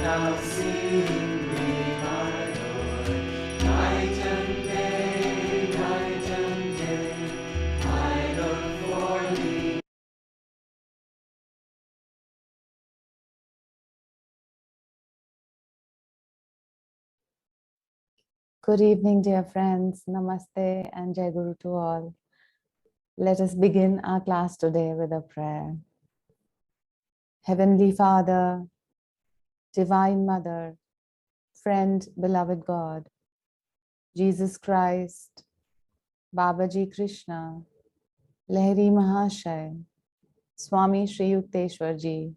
I'll sing thee, my Lord, night and day, night and day. I look for thee. Good evening, dear friends. Namaste and Jai Guru to all. Let us begin our class today with a prayer. Heavenly Father, Divine Mother, Friend, Beloved God, Jesus Christ, Babaji Krishna, Lahiri Mahashay, Swami Sri Yukteswar Ji,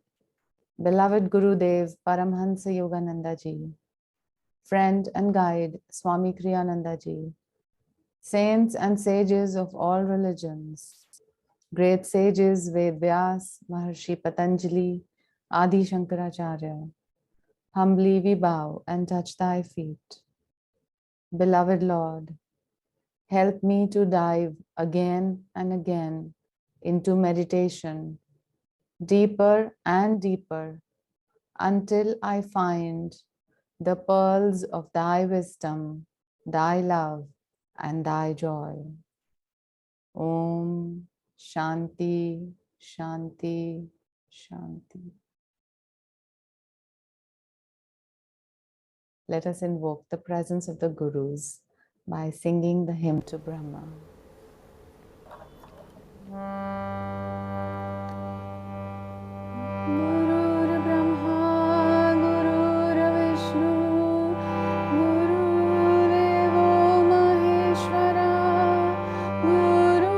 Beloved Gurudev Paramhansa Yogananda Ji, Friend and Guide Swami Kriyananda Ji, Saints and sages of all religions, great sages Ved Vyas, Maharshi Patanjali, Adi Shankaracharya, humbly we bow and touch thy feet. Beloved Lord, help me to dive again and again into meditation, deeper and deeper, until I find the pearls of thy wisdom, thy love, and thy joy. Om Shanti, Shanti, Shanti. Let us invoke the presence of the Gurus by singing the hymn to Brahma. Gurur Brahma, Gurur Vishnu, Guru Devo Maheshwara, Guru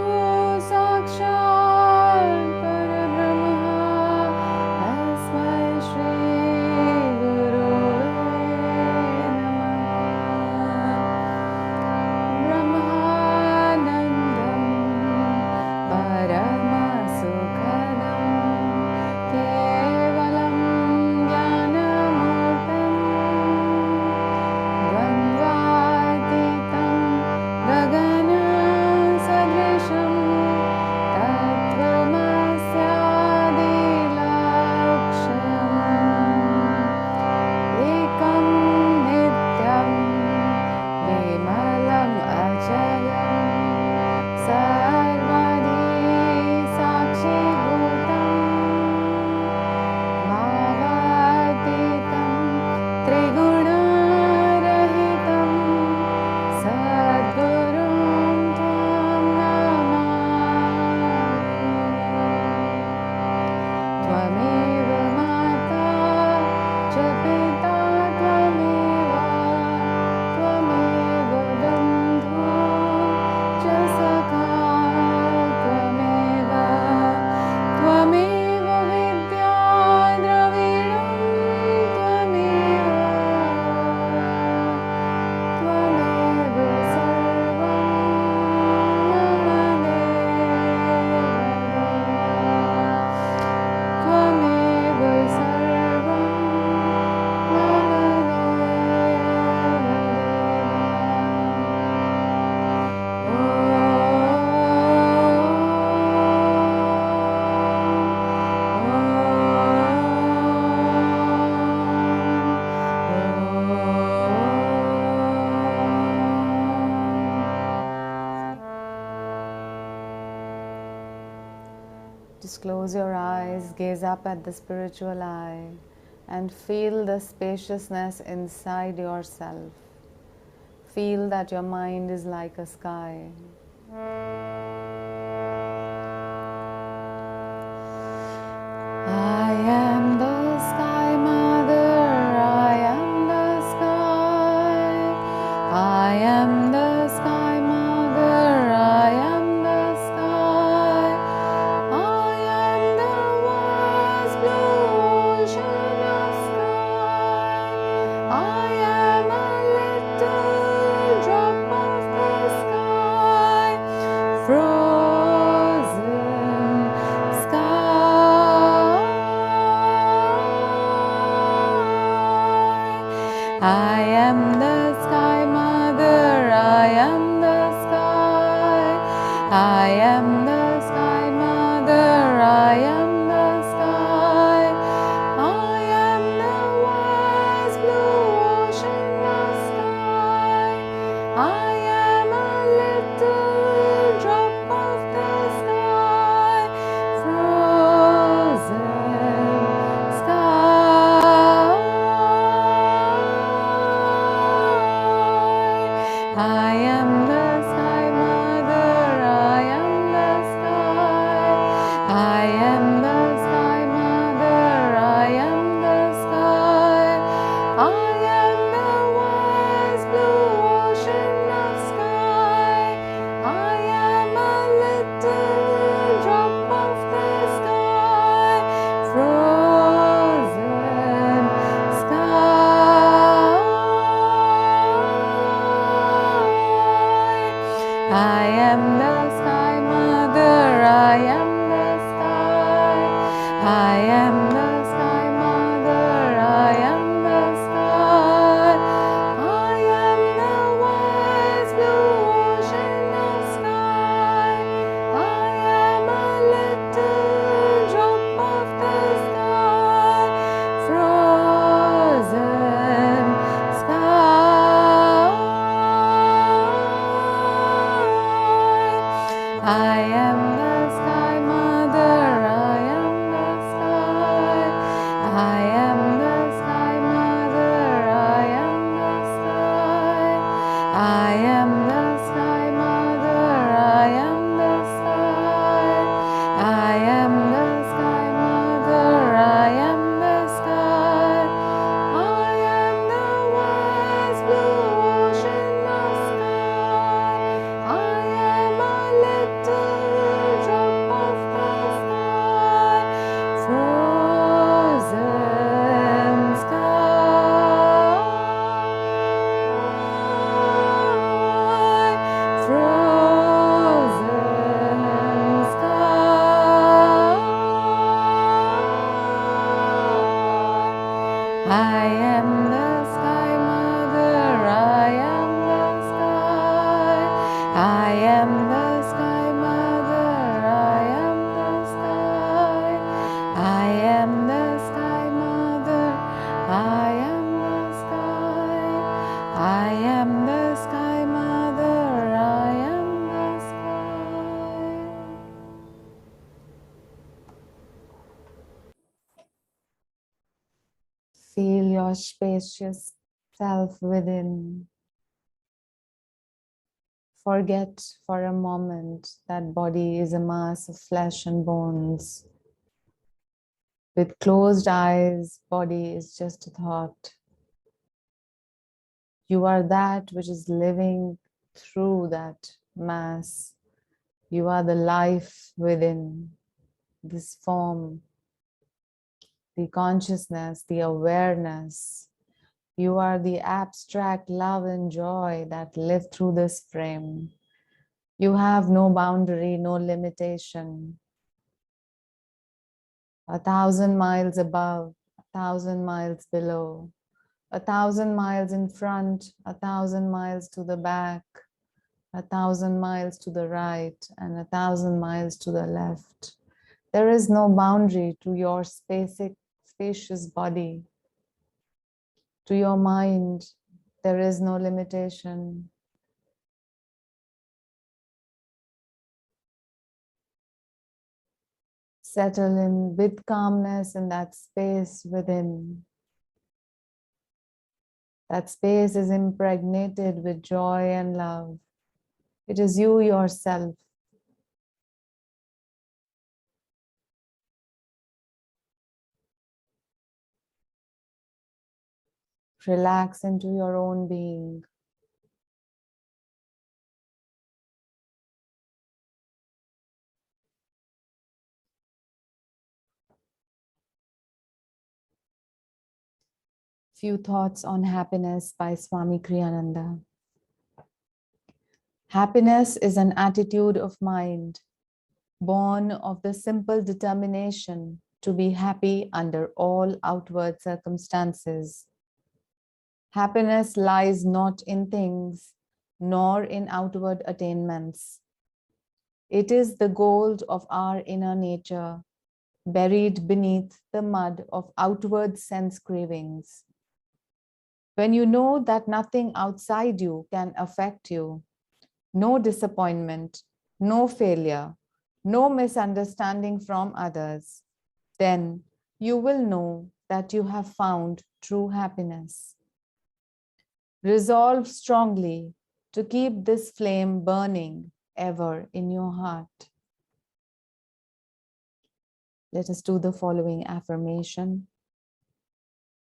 Sakshat Parabrahma, Tasmai Shri Gurave Namah. Brahmanandam Paramasukadam Kevalam Jnanamurtam Dvandvatitam Gagana Sadrisham Tattvamasyadilakshayam Ekam Nityam Vimalam Achalam Sarvadi Sakshi Bhutam Bhavatitam Triguna-rahitam Sadgurum Tvam Namami. Tvameva Mata cha Pita Tvameva, Tvameva Bandhu cha Sakha Tvameva, Tvameva Vidya Dravidam Tvameva, Tvameva Sarvam Mama Deva, Tvameva Sarvam Mama Just close your eyes, gaze up at the spiritual eye, and feel the spaciousness inside yourself. Feel that your mind is like a sky. I am the sky, mother, I am the sky. I am the sky, mother, I am the sky. I am the vast blue ocean of sky. I am a little drop of the sky. From I am the sky mother, I am the sky. I am the vast blue ocean of sky. I am a little drop of the sky, frozen sky. I am the sky mother, I am the sky. I am the sky mother, I am the sky. I am the sky mother, I am the sky. I am the sky mother, I am the sky. I am the vast blue ocean of sky. I am a little drop of the sky, frozen sky, frozen sky. I am the sky mother, I am the sky. I am the sky mother, I am the sky. I am the sky mother, I am the sky. I am the sky mother, I am the sky. Feel your spacious self within. Forget for a moment that body is a mass of flesh and bones. With closed eyes, body is just a thought. You are that which is living through that mass. You are the life within this form, the consciousness, the awareness. You are the abstract love and joy that live through this frame. You have no boundary, no limitation. 1,000 miles above, 1,000 miles below, 1,000 miles in front, 1,000 miles to the back, 1,000 miles to the right, and 1,000 miles to the left. There is no boundary to your spacious body. To your mind, there is no limitation. Settle in with calmness in that space within. That space is impregnated with joy and love. It is you yourself. Relax into your own being. Few thoughts on happiness by Swami Kriyananda. Happiness is an attitude of mind, born of the simple determination to be happy under all outward circumstances. Happiness lies not in things, nor in outward attainments. It is the gold of our inner nature, buried beneath the mud of outward sense cravings. When you know that nothing outside you can affect you, no disappointment, no failure, no misunderstanding from others, then you will know that you have found true happiness. Resolve strongly to keep this flame burning ever in your heart. Let us do the following affirmation.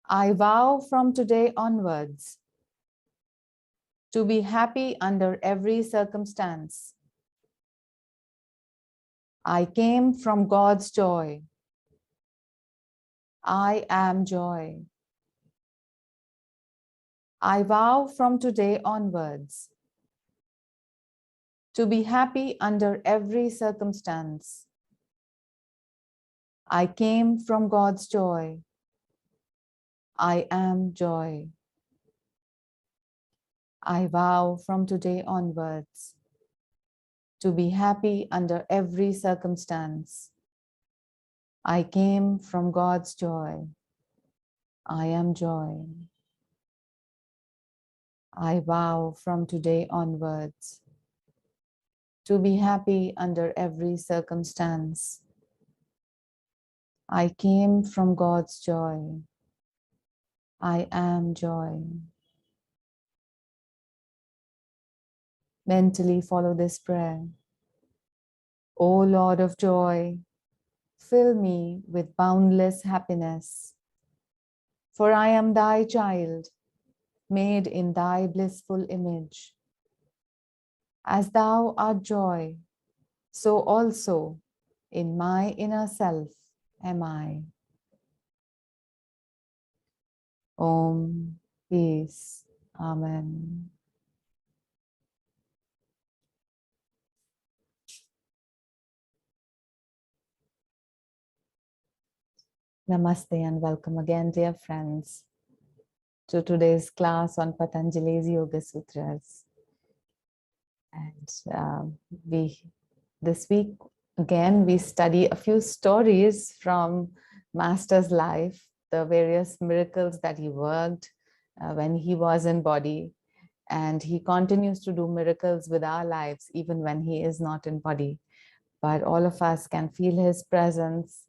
I vow from today onwards to be happy under every circumstance. I came from God's joy. I am joy. I vow from today onwards to be happy under every circumstance. I came from God's joy. I am joy. I vow from today onwards to be happy under every circumstance. I came from God's joy. I am joy. I vow from today onwards to be happy under every circumstance. I came from God's joy. I am joy. Mentally follow this prayer. O Lord of joy, fill me with boundless happiness. For I am thy child, made in thy blissful image. As thou art joy, so also in my inner self am I. Om, peace. Amen. Namaste and welcome again, dear friends, to today's class on Patanjali's Yoga Sutras. And this week, again, we study a few stories from Master's life, the various miracles that he worked when he was in body. And he continues to do miracles with our lives, even when he is not in body. But all of us can feel his presence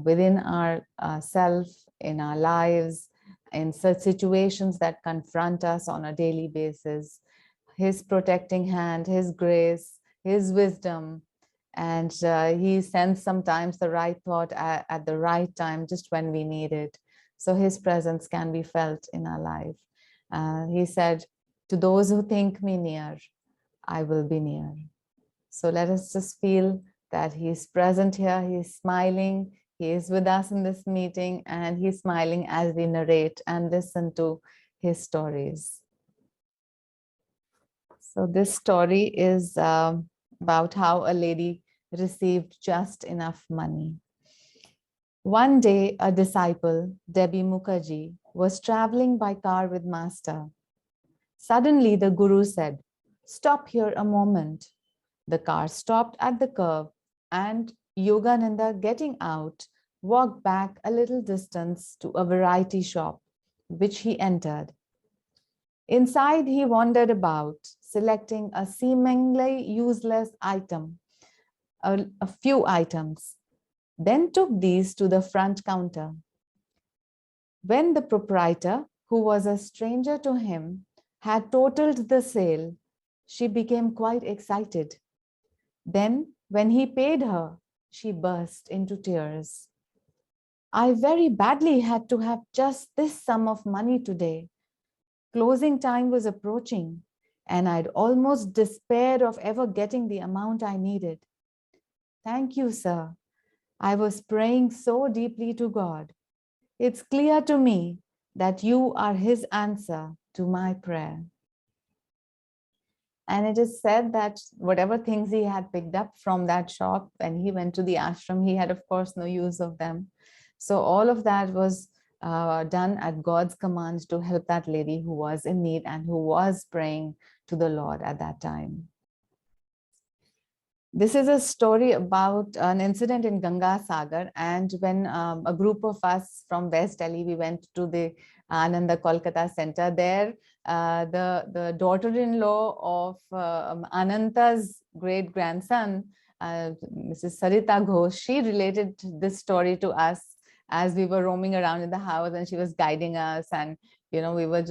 within our self, in our lives, in such situations that confront us on a daily basis. His protecting hand, his grace, his wisdom, and he sends sometimes the right thought at the right time, just when we need it. So his presence can be felt in our life. He said, to those who think me near, I will be near. So let us just feel that he's present here, he's smiling, he is with us in this meeting, and he's smiling as we narrate and listen to his stories. So this story is about how a lady received just enough money. One day, a disciple, Debbie Mukherjee, was traveling by car with Master. Suddenly, the Guru said, "Stop here a moment." The car stopped at the curb, and Yogananda, getting out, walked back a little distance to a variety shop, which he entered. Inside, he wandered about, selecting a seemingly useless item, a few items, then took these to the front counter. When the proprietor, who was a stranger to him, had totaled the sale, she became quite excited. Then, when he paid her, she burst into tears. "I very badly had to have just this sum of money today. Closing time was approaching, and I'd almost despaired of ever getting the amount I needed. Thank you, sir. I was praying so deeply to God. It's clear to me that you are his answer to my prayer." And it is said that whatever things he had picked up from that shop, when he went to the ashram, he had, of course, no use of them. So all of that was done at God's command to help that lady who was in need and who was praying to the Lord at that time. This is a story about an incident in Ganga Sagar, and when a group of us from West Delhi, we went to the Ananda Kolkata Center. There, the daughter-in-law of Ananta's great-grandson, Mrs. Sarita Ghosh, she related this story to us as we were roaming around in the house, and she was guiding us, and we were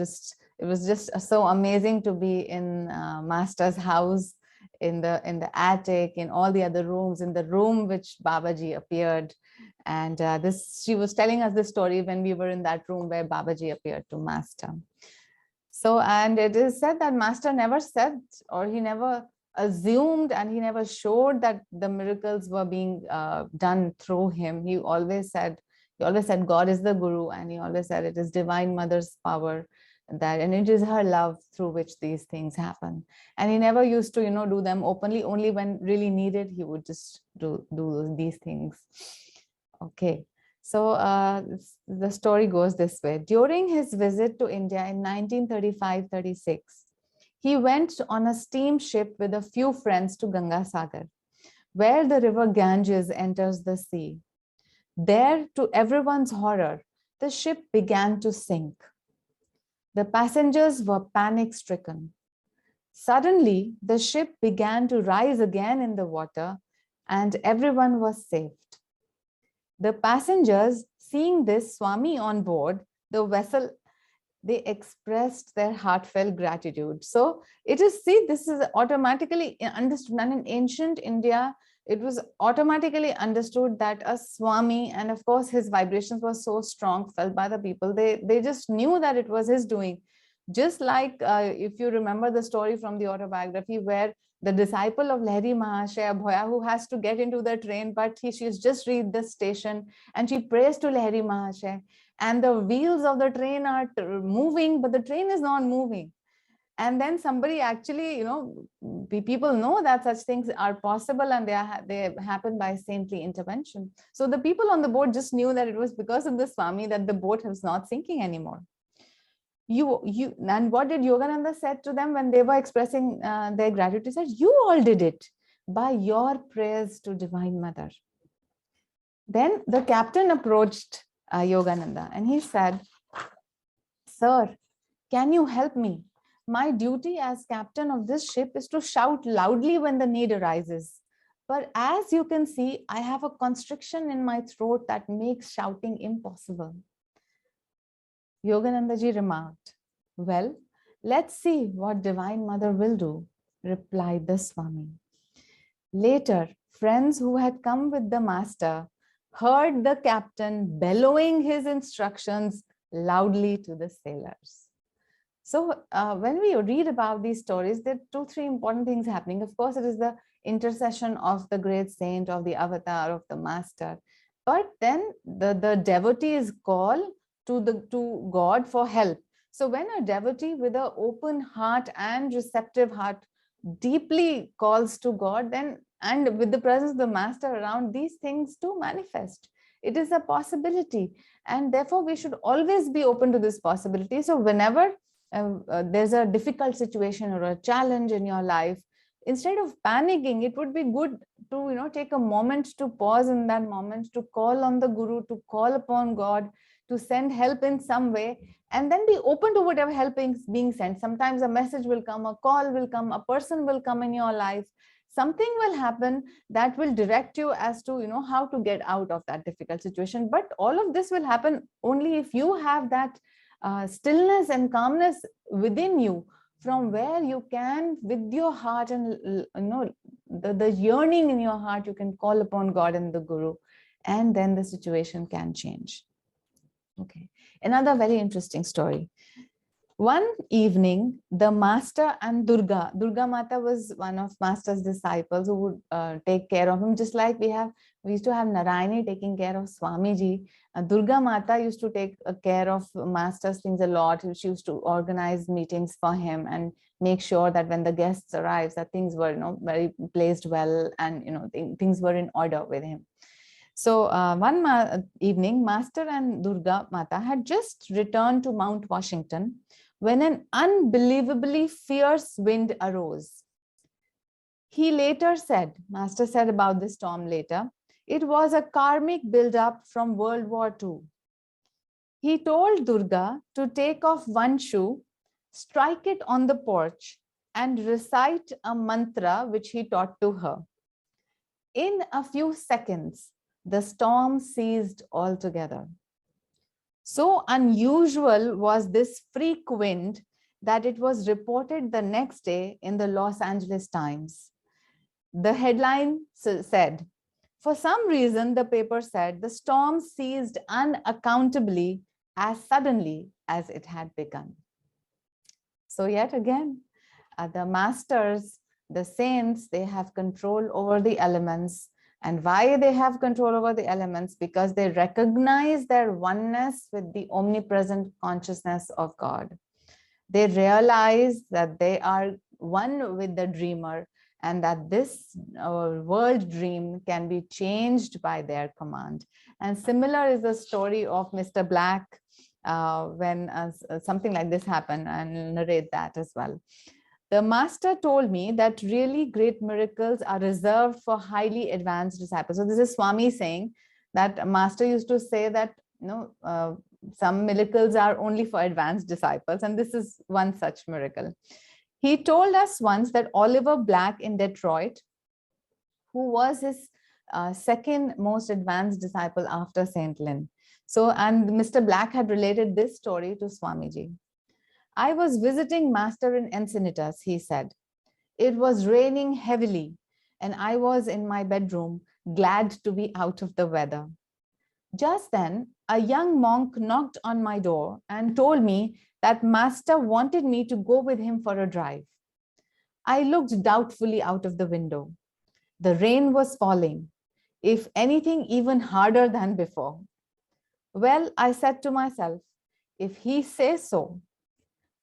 it was just so amazing to be in Master's house, in the attic, in all the other rooms, in the room which Babaji appeared. And she was telling us this story when we were in that room where Babaji appeared to Master. So, and it is said that Master never said, or he never assumed, and he never showed that the miracles were being done through him. He always said God is the Guru, and he always said it is Divine Mother's power, and it is her love through which these things happen. And he never used to do them openly. Only when really needed, he would just do these things. Okay, so the story goes this way. During his visit to India in 1935-36, he went on a steamship with a few friends to Ganga Sagar, where the river Ganges enters the sea. There, to everyone's horror, the ship began to sink. The passengers were panic-stricken. Suddenly, the ship began to rise again in the water, and everyone was saved. The passengers, seeing this Swami on board the vessel, they expressed their heartfelt gratitude. So it is, see, this is automatically understood. And in ancient India, it was automatically understood that a Swami, and of course his vibrations were so strong, felt by the people, they just knew that it was his doing. Just like if you remember the story from the autobiography where the disciple of Lahiri Mahashaya Bhoya, who has to get into the train, but she's just reached the station and she prays to Lahiri Mahashaya, and the wheels of the train are moving, but the train is not moving. And then somebody actually, people know that such things are possible, and they happen by saintly intervention. So the people on the boat just knew that it was because of the Swami that the boat was not sinking anymore. And what did Yogananda said to them when they were expressing their gratitude? He said, you all did it by your prayers to Divine Mother. Then the captain approached Yogananda and he said, sir, can you help me? My duty as captain of this ship is to shout loudly when the need arises. But as you can see, I have a constriction in my throat that makes shouting impossible. Yoganandaji remarked, well, let's see what Divine Mother will do, replied the Swami. Later, friends who had come with the master heard the captain bellowing his instructions loudly to the sailors. So when we read about these stories, there are 2-3 important things happening. Of course, it is the intercession of the great saint, of the avatar, of the master. But then the devotees call to God for help. So when a devotee with an open heart and receptive heart deeply calls to God, then, and with the presence of the master around, these things do manifest. It is a possibility, and therefore we should always be open to this possibility. So whenever there's a difficult situation or a challenge in your life, instead of panicking, it would be good to take a moment to pause in that moment, to call on the Guru, to call upon God, to send help in some way, and then be open to whatever help is being sent. Sometimes a message will come, a call will come, a person will come in your life, something will happen that will direct you as to how to get out of that difficult situation. But all of this will happen only if you have that stillness and calmness within you, from where you can, with your heart and the yearning in your heart, you can call upon God and the Guru, and then the situation can change. Okay, another very interesting story. One evening, the master and Durga Mata was one of master's disciples who would take care of him, just like we used to have Narayani taking care of Swamiji. Durga Mata used to take care of master's things a lot. She used to organize meetings for him and make sure that when the guests arrives, that things were very placed well, and things were in order with him. So one evening, Master and Durga Mata had just returned to Mount Washington when an unbelievably fierce wind arose. He later said, Master said about this storm later, it was a karmic build-up from World War II. He told Durga to take off one shoe, strike it on the porch, and recite a mantra which he taught to her. In a few seconds, the storm ceased altogether. So unusual was this freak wind that it was reported the next day in the Los Angeles Times. The headline said, for some reason, the paper said, the storm ceased unaccountably as suddenly as it had begun. So yet again, the masters, the saints, they have control over the elements. And why they have control over the elements? Because they recognize their oneness with the omnipresent consciousness of God. They realize that they are one with the dreamer. and that this world dream can be changed by their command. And similar is the story of Mr. Black, when something like this happened, and I'll narrate that as well. The master told me that really great miracles are reserved for highly advanced disciples. So this is Swami saying that master used to say that, some miracles are only for advanced disciples, and this is one such miracle. He told us once that Oliver Black in Detroit, who was his second most advanced disciple after Saint Lin. So, and Mr. Black had related this story to Swamiji. I was visiting Master in Encinitas, he said. It was raining heavily, and I was in my bedroom, glad to be out of the weather. Just then, a young monk knocked on my door and told me that Master wanted me to go with him for a drive. I looked doubtfully out of the window. The rain was falling, if anything, even harder than before. Well, I said to myself, if he says so,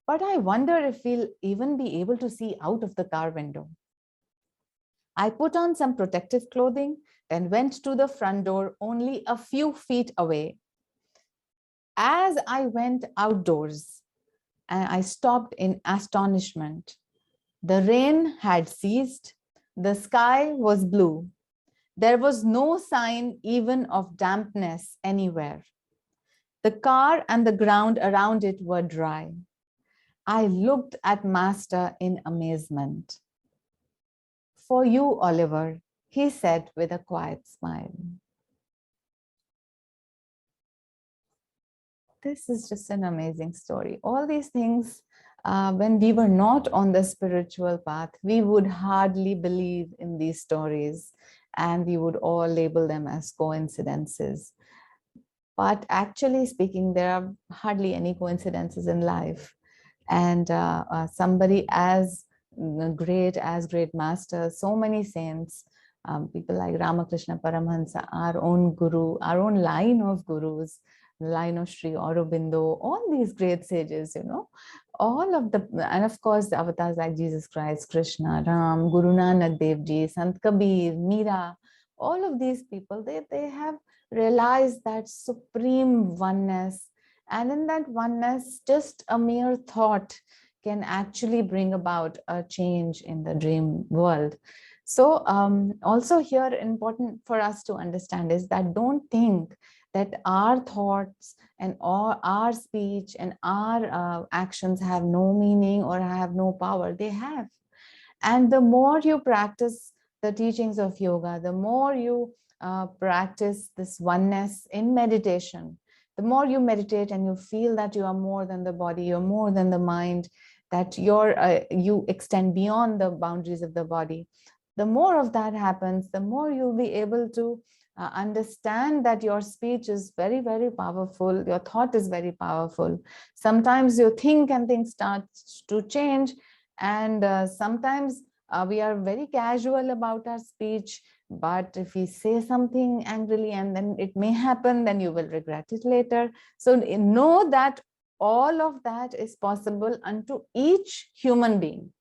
but I wonder if we'll even be able to see out of the car window. I put on some protective clothing, then went to the front door only a few feet away. As I went outdoors, I stopped in astonishment. The rain had ceased. The sky was blue. There was no sign even of dampness anywhere. The car and the ground around it were dry. I looked at Master in amazement. For you, Oliver, he said with a quiet smile. This is just an amazing story. All these things, when we were not on the spiritual path, we would hardly believe in these stories, and we would all label them as coincidences. But actually speaking, there are hardly any coincidences in life. And somebody as great masters, so many saints, people like Ramakrishna Paramahansa, our own guru, our own line of gurus, line of Sri Aurobindo, all these great sages, all of the, and of course the avatars like Jesus Christ, Krishna, Ram, Guru Nanak Dev Ji, Sant Kabir, Meera, all of these people, they have realized that supreme oneness. And in that oneness, just a mere thought can actually bring about a change in the dream world. So also here, important for us to understand is that don't think that our thoughts and all our speech and our actions have no meaning or have no power. They have. And the more you practice the teachings of yoga, the more you practice this oneness in meditation, the more you meditate and you feel that you are more than the body, you're more than the mind, that you extend beyond the boundaries of the body. The more of that happens, the more you'll be able to understand that your speech is very, very powerful. Your thought is very powerful. Sometimes you think and things start to change. And sometimes we are very casual about our speech. But if we say something angrily and then it may happen, then you will regret it later. So know that all of that is possible unto each human being.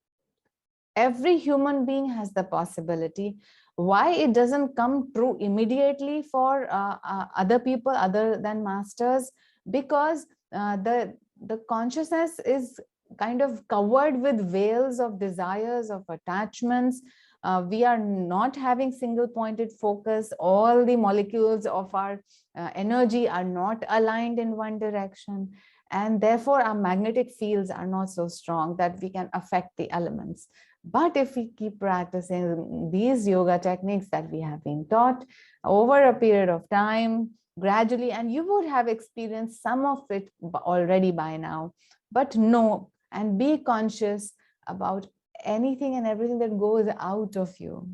Every human being has the possibility. Why it doesn't come true immediately for other people other than masters? Because the consciousness is kind of covered with veils of desires, of attachments. We are not having single pointed focus. All the molecules of our energy are not aligned in one direction. And therefore, our magnetic fields are not so strong that we can affect the elements. But if we keep practicing these yoga techniques that we have been taught over a period of time, gradually, and you would have experienced some of it already by now, but know and be conscious about anything and everything that goes out of you.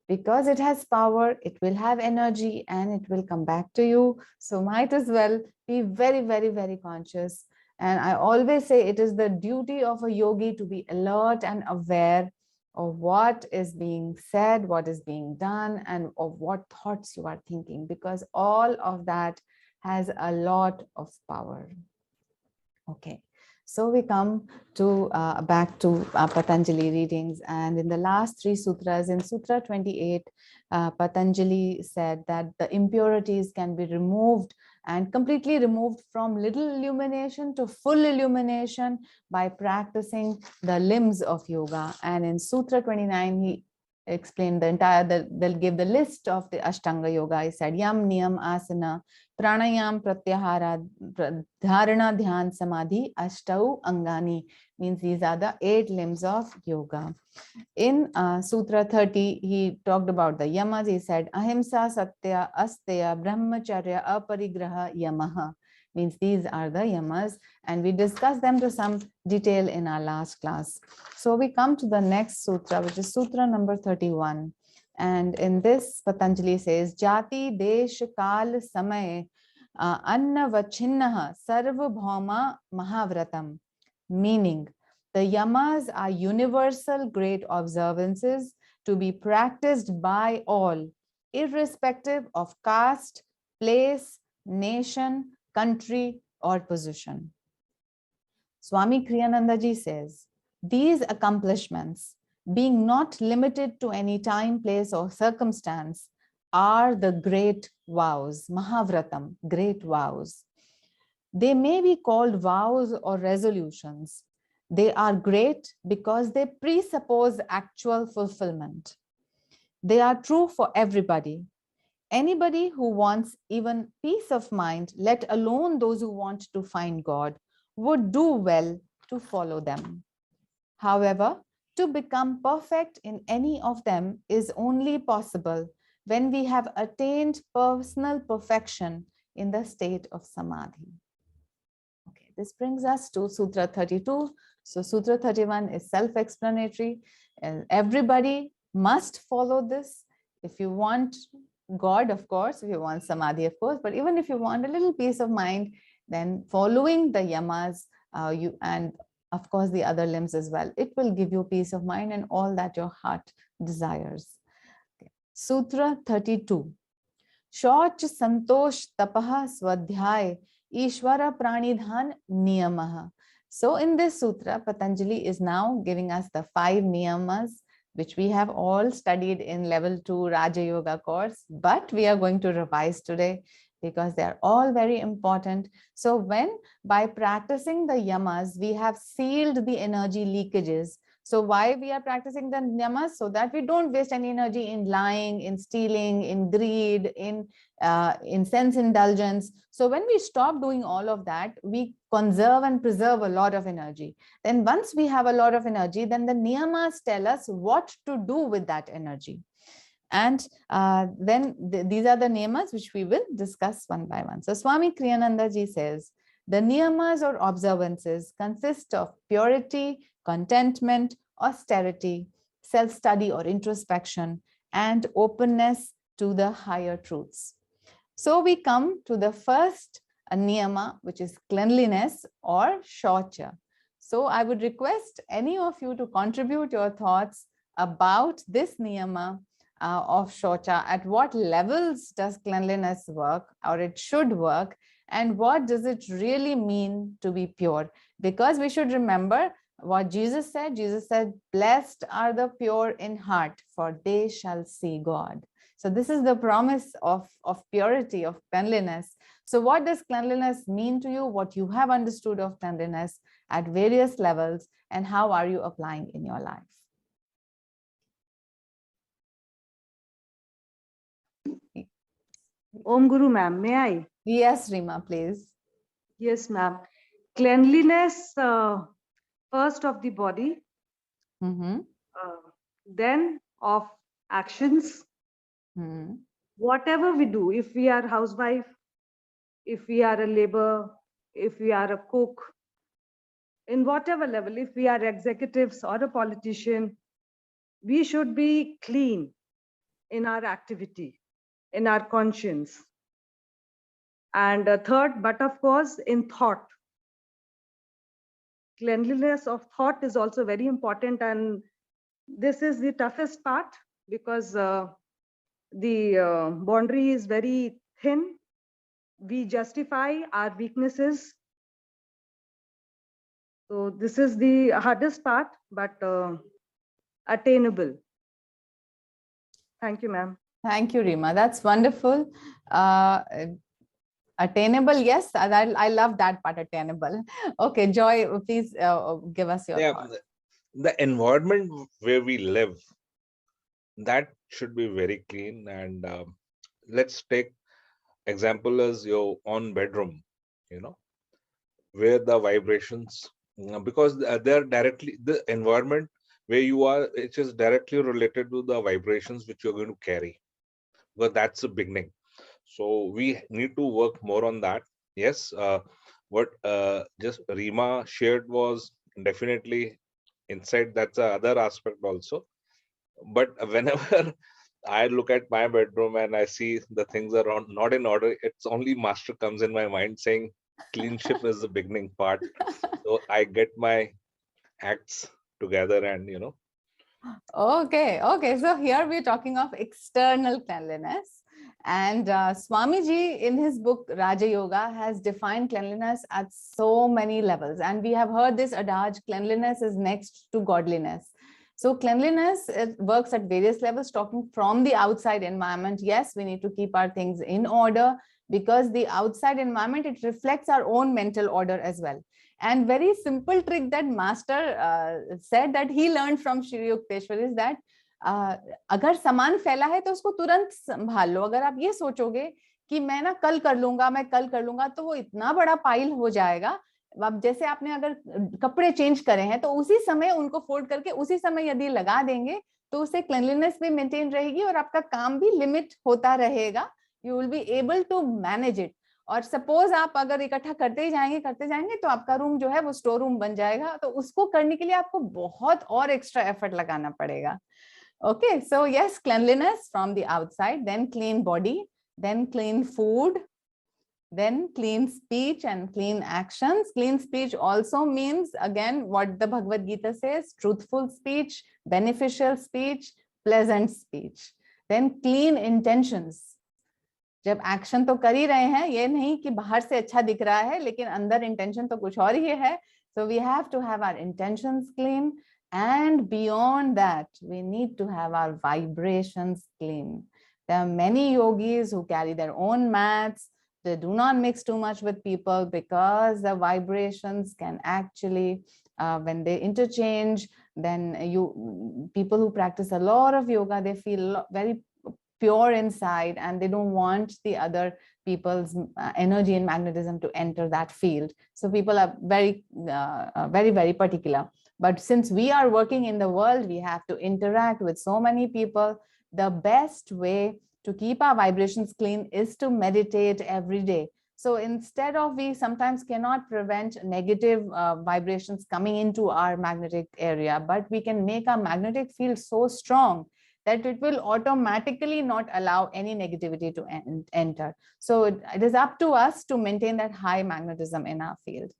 Because it has power, it will have energy, and it will come back to you. So might as well be very, very, very conscious. And I always say it is the duty of a yogi to be alert and aware of what is being said, what is being done, and of what thoughts you are thinking, because all of that has a lot of power. Okay, So we come to back to Patanjali readings, and in the last three sutras, in Sutra 28, Patanjali said that the impurities can be removed and completely removed from little illumination to full illumination by practicing the limbs of yoga. And in Sutra 29, he explained the entire, they'll give the list of the Ashtanga yoga. He said, Yam, Niyam, Asana, Pranayam, Pratyahara, Dharana, Dhyan, Samadhi, Ashtau, Angani, means these are the 8 limbs of yoga. In Sutra 30, he talked about the yamas. He said, Ahimsa, Satya, Asteya, Brahmacharya, Aparigraha, Yamaha, means these are the yamas, and we discussed them to some detail in our last class. So we come to the next sutra, which is Sutra number 31. And in this, Patanjali says, Jati, Desh, Kal, Samay, Anna, Vachinnaha, Sarva, Bhauma, Mahavratam, meaning the yamas are universal great observances to be practiced by all, irrespective of caste, place, nation, country, or position. Swami Kriyananda ji says, these accomplishments, being not limited to any time, place, or circumstance, are the great vows, Mahavratam, great vows. They may be called vows or resolutions. They are great because they presuppose actual fulfillment. They are true for everybody. Anybody who wants even peace of mind, let alone those who want to find God, would do well to follow them. However, to become perfect in any of them is only possible when we have attained personal perfection in the state of samadhi. Okay, this brings us to Sutra 32. So Sutra 31 is self-explanatory, and everybody must follow this. If you want God, of course, if you want samadhi, of course, but even if you want a little peace of mind, then following the yamas, and of course the other limbs as well, it will give you peace of mind and all that your heart desires. Okay. Sutra 32. Shauch, Santosh, Tapaha, Swadhyay, Ishvara, Pranidhan, Niyamaha. So in this sutra, Patanjali is now giving us the 5 niyamas, which we have all studied in level 2 Raja Yoga course, but we are going to revise today because they are all very important. So when by practicing the yamas, we have sealed the energy leakages. So why we are practicing the yamas? So that we don't waste any energy in lying, in stealing, in greed, in sense indulgence. So when we stop doing all of that, we conserve and preserve a lot of energy. Then once we have a lot of energy, then the niyamas tell us what to do with that energy. And then these are the niyamas which we will discuss one by one. So Swami Kriyananda ji says, the niyamas or observances consist of purity, contentment, austerity, self-study or introspection, and openness to the higher truths. So we come to the first niyama, which is cleanliness or shaucha. So I would request any of you to contribute your thoughts about this niyama of shaucha. At what levels does cleanliness work, or it should work, and what does it really mean to be pure? Because we should remember what Jesus said. Jesus said, blessed are the pure in heart, for they shall see God. So this is the promise of purity, of cleanliness. So what does cleanliness mean to you? What you have understood of cleanliness at various levels, and how are you applying in your life? Om Guru ma'am, may I? Yes, Rima, please. Yes, ma'am. Cleanliness, first of the body, then of actions. Whatever we do, if we are housewife, if we are a labor, if we are a cook, in whatever level, if we are executives or a politician, we should be clean in our activity, in our conscience. And third, but of course, in thought. Cleanliness of thought is also very important, and this is the toughest part because the boundary is very thin. We justify our weaknesses So this is the hardest part, but attainable. Thank you, ma'am. Thank you, Rima. That's wonderful. Uh, Attainable, yes, I love that part, attainable. Okay, Joy, please give us your Yeah, thoughts. the environment where we live, that should be very clean. And let's take example as your own bedroom, you know, where the vibrations, because they're directly the environment where you are, it is directly related to the vibrations which you're going to carry, because that's the beginning. So we need to work more on that. Yes, what just Rima shared was definitely inside. That's the other aspect also. But whenever I look at my bedroom and I see the things are not in order, it's only master comes in my mind saying cleanship is the beginning part. So I get my acts together and Okay, okay. So here we're talking of external cleanliness. And Swamiji, in his book Raja Yoga, has defined cleanliness at so many levels. And we have heard this adage, cleanliness is next to godliness. So cleanliness, it works at various levels, talking from the outside environment. Yes, we need to keep our things in order, because the outside environment, it reflects our own mental order as well. And very simple trick that master said that he learned from Shri Yukteswar is that अगर सामान फैला है तो उसको तुरंत संभाल लो. अगर आप ये सोचोगे कि मैं ना कल कर लूंगा, तो वो इतना बड़ा पाइल हो जाएगा. अब जैसे आपने अगर कपड़े चेंज करे हैं तो उसी समय उनको फोल्ड करके उसी समय यदि लगा देंगे तो उससे क्लीनलीनेस भी मेंटेन रहेगी और आपका काम भी लिमिट होता रहेगा. You will be able to manage it. और सपोज आप अगर इकट्ठा करते जाएंगे तो आपका रूम जो है वो स्टोर रूम बन जाएगा. तो उसको करने के लिए आपको बहुत और एक्स्ट्रा एफर्ट लगाना पड़ेगा. Okay, so yes, cleanliness from the outside, then clean body, then clean food, then clean speech and clean actions. Clean speech also means, again, what the Bhagavad Gita says, truthful speech, beneficial speech, pleasant speech. Then clean intentions. जब action तो कर ही रहे हैं, ये नहीं कि बाहर से अच्छा दिख रहा है लेकिन अंदर इंटेंशन तो कुछ और ही है. So we have to have our intentions clean, and beyond that we need to have our vibrations clean. There are many yogis who carry their own mats. They do not mix too much with people because the vibrations can actually when they interchange, then people who practice a lot of yoga, they feel very pure inside and they don't want the other people's energy and magnetism to enter that field. So people are very, very particular. But since we are working in the world, we have to interact with so many people. The best way to keep our vibrations clean is to meditate every day. So instead of, we sometimes cannot prevent negative vibrations coming into our magnetic area, but we can make our magnetic field so strong that it will automatically not allow any negativity to enter. So it is up to us to maintain that high magnetism in our field.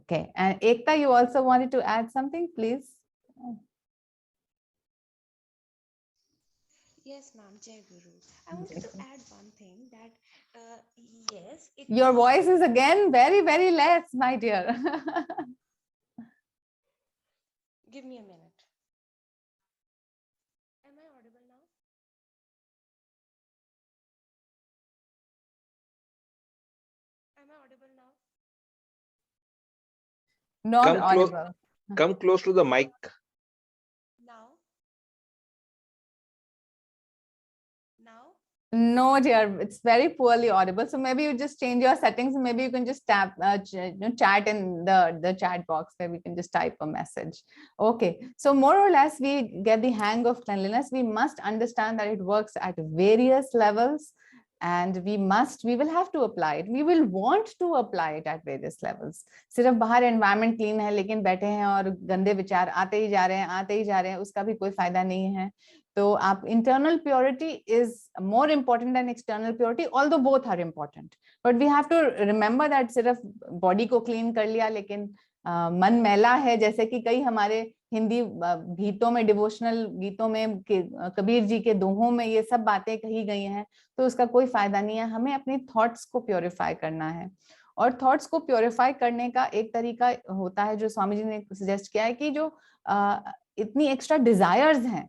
Okay, and Ekta, you also wanted to add something, please? Yes, ma'am, Jai Guru. I wanted to add one thing that, yes. Your voice is again very less, my dear. Give me a minute. Am I audible now? Am I audible now? Not audible. Come close to the mic. Now? Now? No, dear, it's very poorly audible. So maybe you just change your settings. Maybe you can just tap, chat in the chat box where we can just type a message. Okay, so more or less we get the hang of cleanliness. We must understand that it works at various levels, and we will have to apply it. We will want to apply it at various levels. सिर्फ बाहर environment clean है लेकिन बैठे हैं और गंदे विचार आते ही जा रहे हैं, उसका भी कोई फायदा नहीं है. So internal purity is more important than external purity, although both are important. But we have to remember that सिर्फ body को clean कर लिया लेकिन मन मैला है, जैसे कि कई हमारे हिंदी गीतों में, डिवोशनल गीतों में, कबीर जी के दोहों में ये सब बातें कही गई हैं, तो उसका कोई फायदा नहीं है. हमें अपनी थॉट्स को प्योरीफाई करना है. और थॉट्स को प्योरीफाई करने का एक तरीका होता है जो स्वामी जी ने सजेस्ट किया है कि जो इतनी एक्स्ट्रा डिजायर्स हैं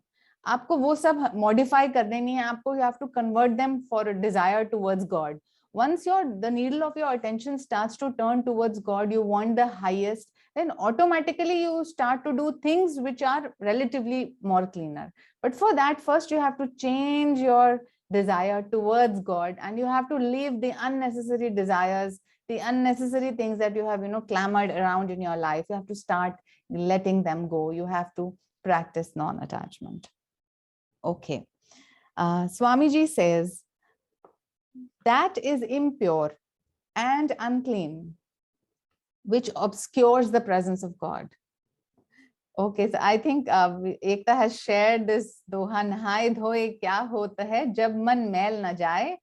आपको वो सब मॉडिफाई कर देनी है, आपको you have to convert them for desire towards God. Once the needle of your attention starts to turn towards God, you want the highest, then automatically you start to do things which are relatively more cleaner. But for that, first you have to change your desire towards God, and you have to leave the unnecessary desires, the unnecessary things that you have clamored around in your life. You have to start letting them go. You have to practice non-attachment. Okay. Swamiji says that is impure and unclean, which obscures the presence of God. Okay, so I think Ekta has shared this दोहा नहाए धोए क्या होता है जब मन मैल न जाए,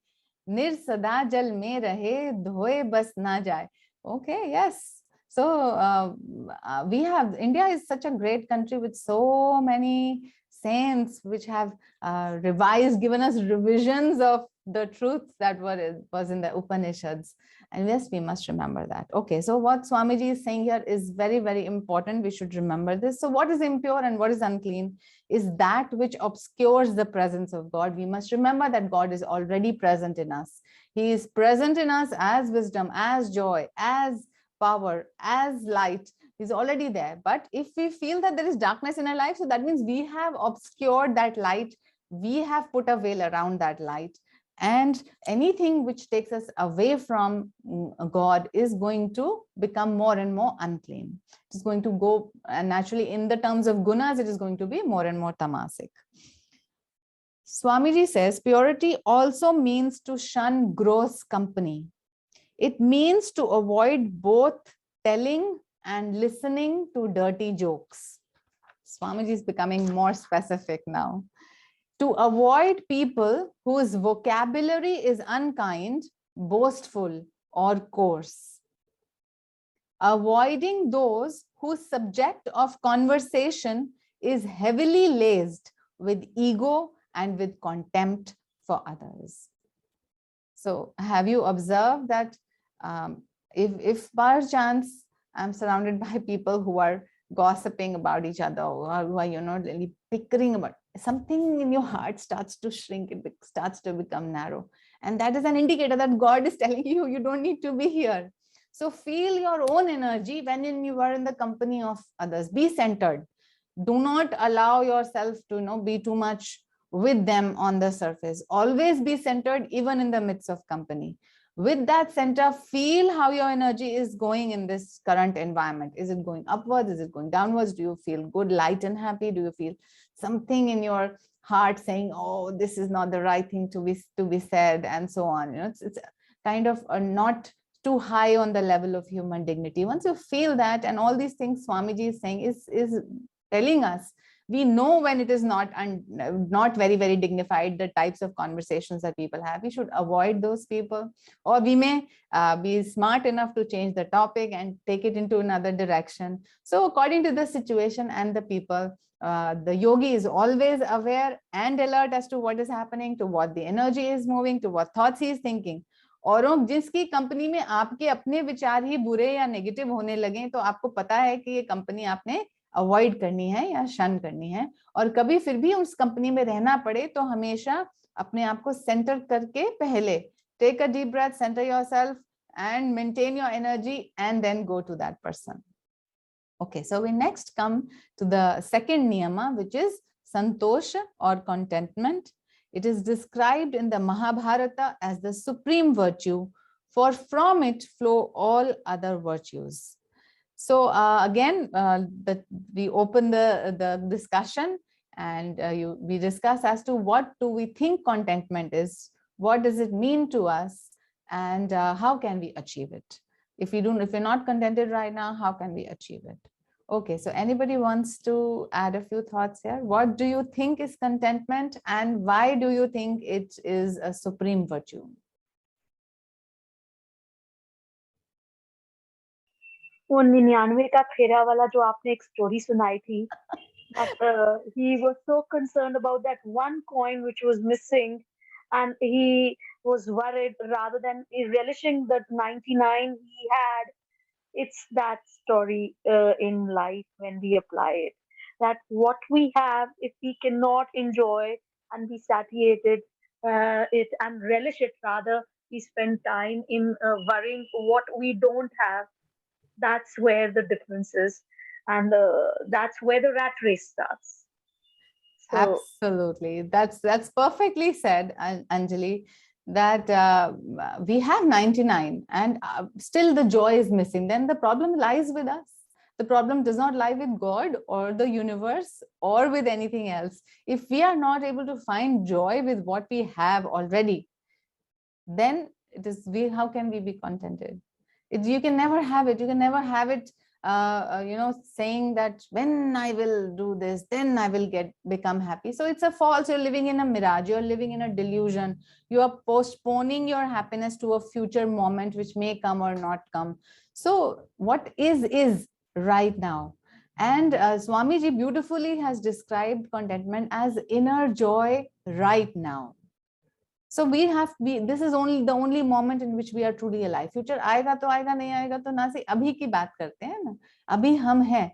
निर जल में रहे धोए बस ना जाए. Okay, yes. So we have, India is such a great country with so many saints which have revised, given us revisions of the truth that was in the Upanishads. And yes, we must remember that. Okay, so what Swamiji is saying here is very, very important. We should remember this. So what is impure and what is unclean is that which obscures the presence of God. We must remember that God is already present in us. He is present in us as wisdom, as joy, as power, as light. He's already there. But if we feel that there is darkness in our life, so that means we have obscured that light. We have put a veil around that light. And anything which takes us away from God is going to become more and more unclean. It is going to go, and naturally in the terms of gunas, it is going to be more and more tamasic. Swamiji says, purity also means to shun gross company. It means to avoid both telling and listening to dirty jokes. Swamiji is becoming more specific now. To avoid people whose vocabulary is unkind, boastful, or coarse. Avoiding those whose subject of conversation is heavily laced with ego and with contempt for others. So have you observed that if by chance I'm surrounded by people who are gossiping about each other, or who are really bickering about something, in your heart starts to shrink, it starts to become narrow, and that is an indicator that God is telling you you don't need to be here. So feel your own energy when you are in the company of others. Be centered. Do not allow yourself to be too much with them on the surface. Always be centered even in the midst of company. With that center, feel how your energy is going in this current environment. Is it going upwards? Is it going downwards? Do you feel good, light and happy? Do you feel something in your heart saying, oh, this is not the right thing to be said, and so on? It's kind of not too high on the level of human dignity. Once you feel that, and all these things Swamiji is saying is telling us, we know when it is not very, very dignified, the types of conversations that people have. We should avoid those people, or we may be smart enough to change the topic and take it into another direction. So according to the situation and the people, the yogi is always aware and alert as to what is happening, to what the energy is moving, to what thoughts he is thinking. औरों जिसकी company में आपके अपने विचार ही बुरे या negative होने लगे, तो आपको पता है कि ये कंपनी आपने अवॉइड करनी है या शन करनी है. और कभी फिर भी उस कंपनी में रहना पड़े तो हमेशा अपने आप को सेंटर करके पहले take a deep breath, centre yourself and maintain your energy, and then go to that person. Okay, so we next come to the second niyama, which is santosha or contentment. It is described in the Mahabharata as the supreme virtue, for from it flow all other virtues. So again, we open the discussion, and we discuss as to what do we think contentment is, what does it mean to us, and how can we achieve it? If we're not contented right now, how can we achieve it? Okay, so anybody wants to add a few thoughts here? What do you think is contentment, and why do you think it is a supreme virtue? वो 99 का फेरा वाला जो आपने एक story सुनाई थी, he was so concerned about that one coin which was missing, and he was worried rather than relishing the 99 he had. It's that story in life when we apply it. That what we have, if we cannot enjoy and be satiated it and relish it, rather we spend time in worrying what we don't have. That's where the difference is, and that's where the rat race starts. So Absolutely. That's perfectly said, Anjali, that we have 99 and still the joy is missing. Then the problem lies with us. The problem does not lie with God or the universe or with anything else. If we are not able to find joy with what we have already, then it is how can we be contented? You can never have it. You can never have it saying that when I will do this, then I will become happy. So it's a false. You're living in a mirage. You're living in a delusion. You are postponing your happiness to a future moment which may come or not come. So what is right now. And Swamiji beautifully has described contentment as inner joy right now. So this is only the only moment in which we are truly alive. Future आएगा तो आएगा, नहीं आएगा तो ना सही. अभी की बात करते हैं ना. अभी हम हैं.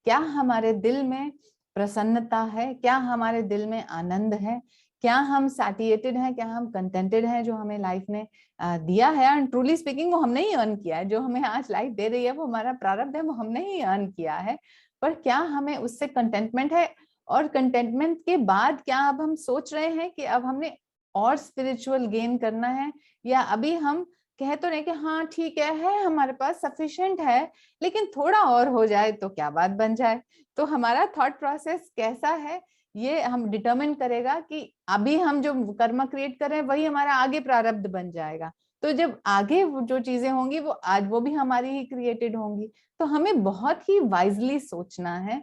क्या हमारे दिल में प्रसन्नता है? क्या हमारे दिल में आनंद है? क्या हम सैटिएटेड हैं? क्या हम कंटेंटेड हैं जो हमें लाइफ ने दिया है? एंड ट्रूली स्पीकिंग वो हमने ही अर्न किया है. जो हमें आज लाइफ दे रही है वो हमारा प्रारब्ध है, वो हमने ही अर्न किया है. पर क्या हमें उससे कंटेंटमेंट है? और कंटेंटमेंट के बाद क्या अब हम सोच रहे हैं कि अब हमने और स्पिरिचुअल गेन करना है, या अभी हम कह तो रहे कि हाँ ठीक है हमारे पास सफिशिएंट है, लेकिन थोड़ा और हो जाए तो क्या बात बन जाए. तो हमारा थॉट प्रोसेस कैसा है ये हम डिटरमिन करेगा कि अभी हम जो कर्म क्रिएट कर रहे हैं वही हमारा आगे प्रारब्ध बन जाएगा. तो जब आगे जो चीजें होंगी वो आज वो भी हमारी ही क्रिएटेड होंगी. तो हमें बहुत ही वाइजली सोचना है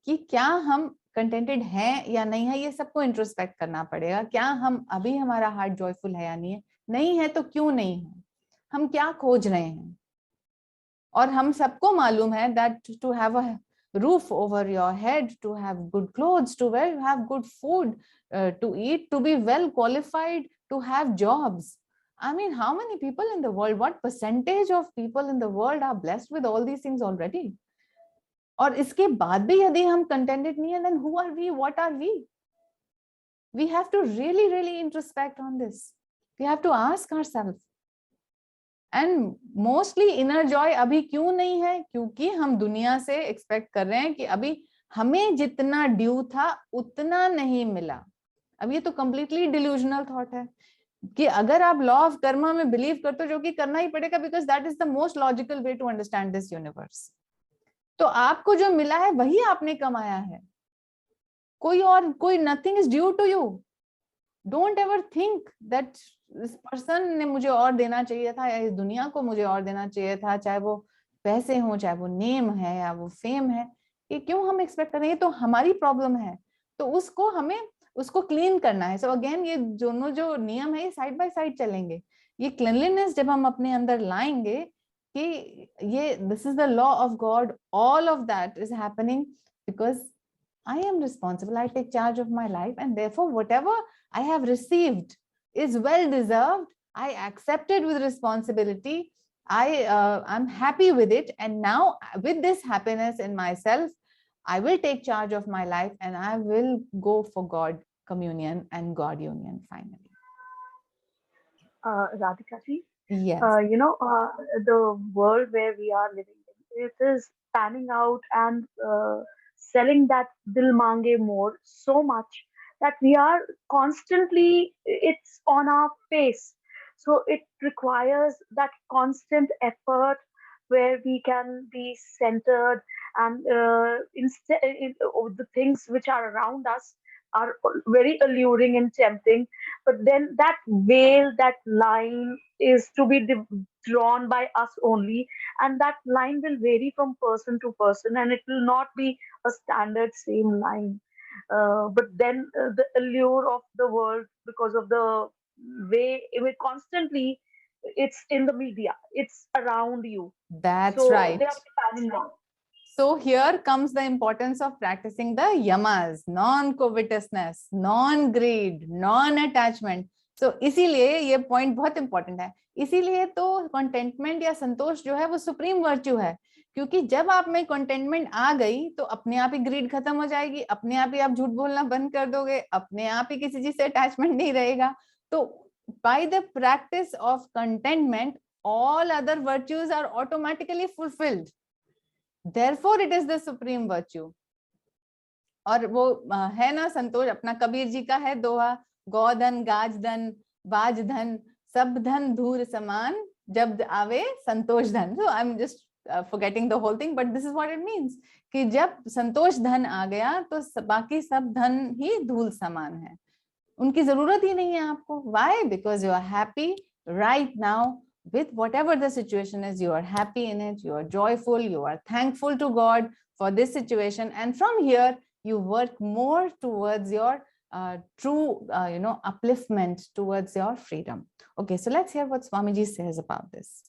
कि क्या हम कंटेंटेड है या नहीं है. ये सबको इंट्रोस्पेक्ट करना पड़ेगा. क्या हम अभी हमारा हार्ट जॉयफुल है या नहीं है? नहीं है तो क्यों नहीं है? हम क्या खोज रहे हैं? और हम सबको मालूम है that to have a roof over your head, to have good clothes to wear, to have good food to eat, to be well qualified, to have jobs. I mean, how many people in the world, what percentage of people in the world are blessed with all these things already? और इसके बाद भी यदि हम contented नहीं है, then who are we? What are we? We have to really introspect on this. We have to ask ourselves. And mostly inner joy अभी क्यों नहीं है? क्योंकि हम दुनिया से expect कर रहे हैं कि अभी हमें जितना ड्यू था उतना नहीं मिला. अब ये तो completely delusional thought है कि अगर आप law of karma में believe करते हो, जो कि करना ही पड़ेगा, because that is the most logical way to understand this universe. तो आपको जो मिला है वही आपने कमाया है. कोई nothing is due to you. Don't ever think that इस पर्सन ने मुझे और देना चाहिए था या इस दुनिया को मुझे और देना चाहिए था, चाहे वो पैसे हो, चाहे वो नेम है या वो फेम है. ये क्यों हम एक्सपेक्ट कर रहे हैं? ये तो हमारी प्रॉब्लम है. तो उसको क्लीन करना है. सो अगेन ये दोनों जो नियम है ये साइड बाय साइड चलेंगे. ये क्लीनलीनेस जब हम अपने अंदर लाएंगे कि ये this is the law of God, all of that is happening because I am responsible. I take charge of my life, and therefore whatever I have received is well deserved. I accept it with responsibility. I'm happy with it, and now with this happiness in myself, I will take charge of my life and I will go for God communion and God union finally. Radhika ji, Yes. the world where we are living in, it is panning out and selling that dil mange more so much that we are constantly, it's on our face. So it requires that constant effort where we can be centered, and the things which are around us are very alluring and tempting, but then that veil, that line is to be drawn by us only, and that line will vary from person to person, and it will not be a standard same line. But then the allure of the world, because of the way it constantly, it's in the media, it's around you. That's So right. they are panning out. So here comes the importance of practicing the yamas: non-covetousness, non-greed, non-attachment. So इसीलिए ये point बहुत important है. इसीलिए तो containment या संतोष जो है वो सुप्रीम वर्च्यू है, क्योंकि जब आप में कंटेंटमेंट आ गई तो अपने आप ही ग्रीड खत्म हो जाएगी, अपने आप ही आप झूठ बोलना बंद कर दोगे, अपने आप ही किसी चीज से अटैचमेंट नहीं रहेगा. तो by the practice of contentment all other virtues are automatically fulfilled. Therefore it is the supreme virtue. और वो है ना संतोष, अपना कबीर जी का है दोहा, गौधन गाज धन बाज धन सब धन धूर समान जब आवे संतोष धन. So I'm just forgetting the whole thing, but this is what it means कि जब संतोष धन आ गया तो बाकी सब धन ही धूल समान है, उनकी जरूरत ही नहीं है आपको. Why? Because you are happy right now with whatever the situation is. You are happy in it, you are joyful, you are thankful to God for this situation, and from here you work more towards your true upliftment, towards your freedom. Okay, so let's hear what Swamiji says about this.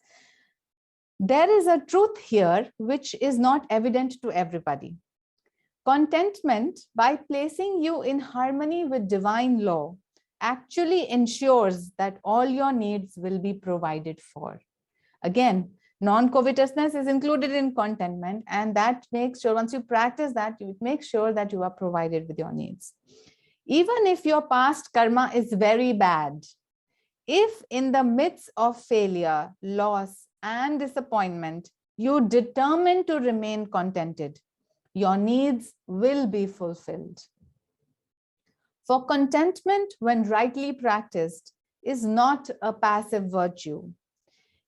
There is a truth here which is not evident to everybody. Contentment, by placing you in harmony with divine law, actually ensures that all your needs will be provided for. Again, non-covetousness is included in contentment, and that makes sure, once you practice that, you make sure that you are provided with your needs. Even if your past karma is very bad, if in the midst of failure, loss, and disappointment, you determine to remain contented, your needs will be fulfilled. For contentment, when rightly practiced, is not a passive virtue.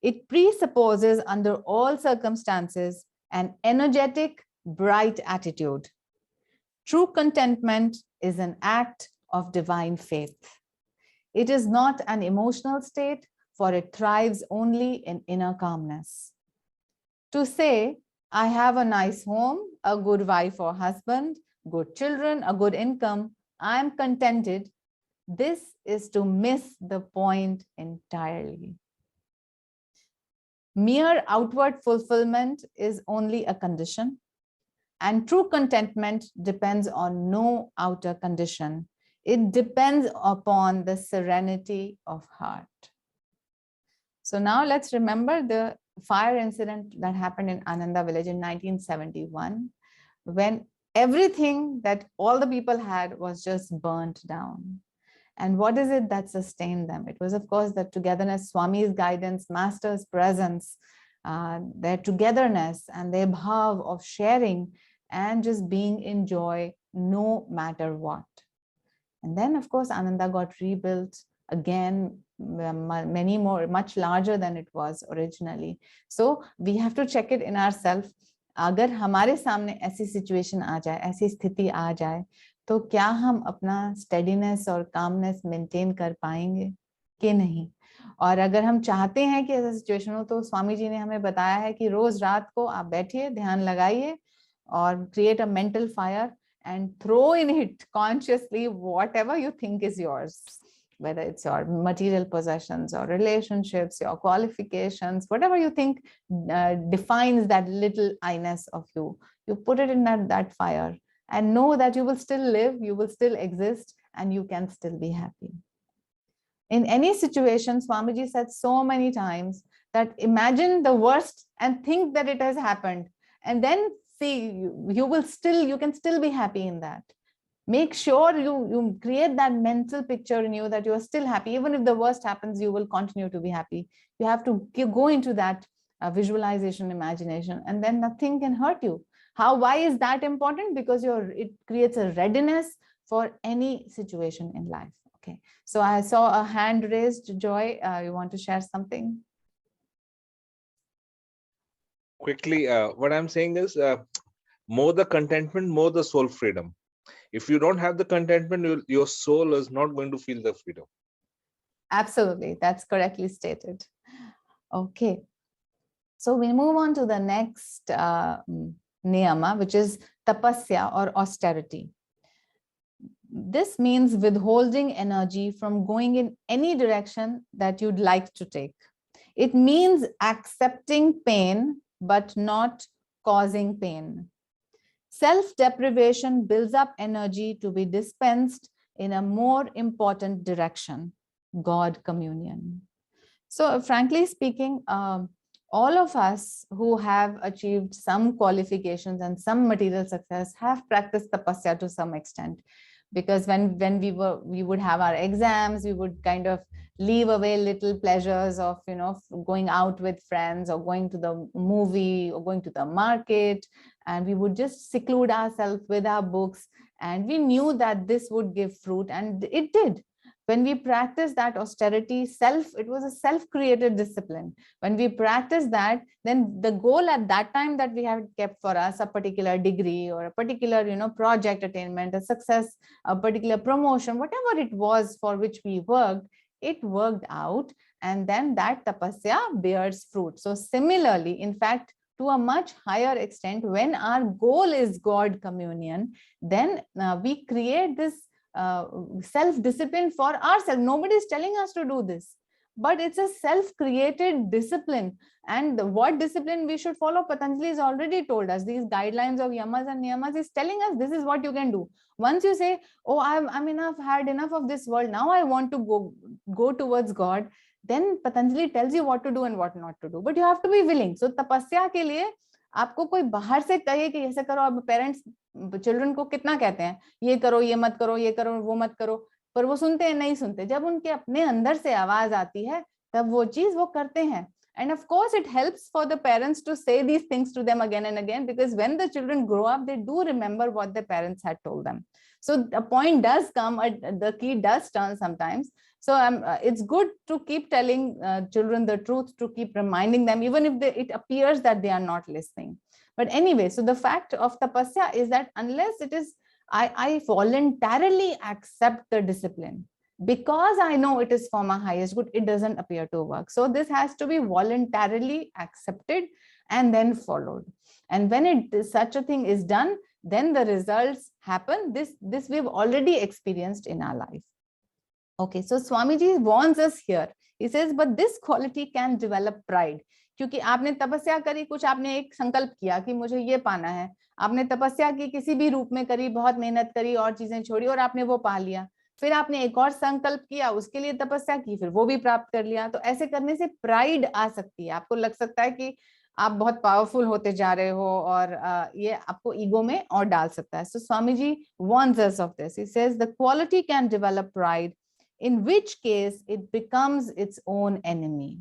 It presupposes, under all circumstances, an energetic, bright attitude. True contentment is an act of divine faith. It is not an emotional state, for it thrives only in inner calmness. To say, I have a nice home, a good wife or husband, good children, a good income, I am contented, this is to miss the point entirely. Mere outward fulfillment is only a condition, and true contentment depends on no outer condition. It depends upon the serenity of heart. So now let's remember the fire incident that happened in Ananda village in 1971, when everything that all the people had was just burnt down. And what is it that sustained them? It was, of course, the togetherness, Swami's guidance, Master's presence, their togetherness and their bhav of sharing and just being in joy no matter what. And then, of course, Ananda got rebuilt again, many more, much larger than it was originally. So we have to check it in ourselves. अगर हमारे सामने ऐसी situation आ जाए, ऐसी स्थिति आ जाए, तो क्या हम अपना स्टेडीनेस और कामनेस मेंटेन कर पाएंगे कि नहीं? और अगर हम चाहते हैं कि ऐसा सिचुएशन हो, तो स्वामी जी ने हमें बताया है कि रोज रात को आप बैठिए, ध्यान लगाइए और create a mental fire and throw in it consciously whatever you think is yours, whether it's your material possessions or relationships, your qualifications, whatever you think defines that little I-ness of you. You put it in that fire and know that you will still live, you will still exist, and you can still be happy. In any situation, Swamiji said so many times that imagine the worst and think that it has happened, and then see, you can still be happy in that. Make sure you create that mental picture in you that you are still happy. Even if the worst happens, you will continue to be happy. You have to go into that visualization, imagination, and then nothing can hurt you. Why is that important? Because it creates a readiness for any situation in life. Okay, so I saw a hand raised. Joy, you want to share something? Quickly, what I'm saying is more the contentment, more the soul freedom. If you don't have the contentment, your soul is not going to feel the freedom. Absolutely, that's correctly stated. Okay, so we move on to the next niyama, which is tapasya or austerity. This means withholding energy from going in any direction that you'd like to take. It means accepting pain but not causing pain. Self-deprivation builds up energy to be dispensed in a more important direction. God communion. So frankly speaking, all of us who have achieved some qualifications and some material success have practiced tapasya to some extent, because when we would have our exams, we would kind of leave away little pleasures of going out with friends or going to the movie or going to the market, and we would just seclude ourselves with our books, and we knew that this would give fruit, and it did. When we practice that austerity, it was a self-created discipline. When we practice that, then the goal at that time that we have kept for us, a particular degree or a particular project attainment, a success, a particular promotion, whatever it was for which we worked, it worked out, and then that tapasya bears fruit. So similarly, in fact, to a much higher extent, when our goal is God communion, then we create this self-discipline for ourselves. Nobody is telling us to do this, but it's a self-created discipline. And what discipline we should follow, Patanjali has already told us. These guidelines of yamas and niyamas is telling us this is what you can do. Once you say, oh, I'm had enough of this world, now I want to go towards God, then Patanjali tells you what to do and what not to do, but you have to be willing. So tapasya ke liye आपको कोई बाहर से कहे कि ऐसे करो, अब parents children को कितना कहते हैं, ये करो, ये मत करो, ये करो, वो मत करो, पर वो सुनते हैं नहीं सुनते. जब उनके अपने अंदर से आवाज आती है तब वो चीज वो करते हैं. And of course it helps for the parents to say these things to them again and again, because when the children grow up, they do remember what their parents had told them. So a point does come, the key does turn sometimes. So it's good to keep telling children the truth, to keep reminding them, even if it appears that they are not listening. But anyway, so the fact of tapasya is that unless it is, I voluntarily accept the discipline because I know it is for my highest good, it doesn't appear to work. So this has to be voluntarily accepted and then followed. And when such a thing is done, then the results happen. This we've already experienced in our life. Okay, so Swamiji warns us here. He says, but this quality can develop pride. क्योंकि आपने तपस्या करी, कुछ आपने एक संकल्प किया कि मुझे ये पाना है, आपने तपस्या की, किसी भी रूप में करी, बहुत मेहनत करी और चीजें छोड़ी और आपने वो पा लिया, फिर आपने एक और संकल्प किया, उसके लिए तपस्या की, फिर वो भी प्राप्त कर लिया. तो ऐसे करने से प्राइड आ सकती है. आपको लग सकता है कि आप बहुत पावरफुल होते जा रहे हो और ये आपको ईगो में और डाल सकता है. So Swamiji warns us of this. He says the quality can develop pride, in which case it becomes its own enemy.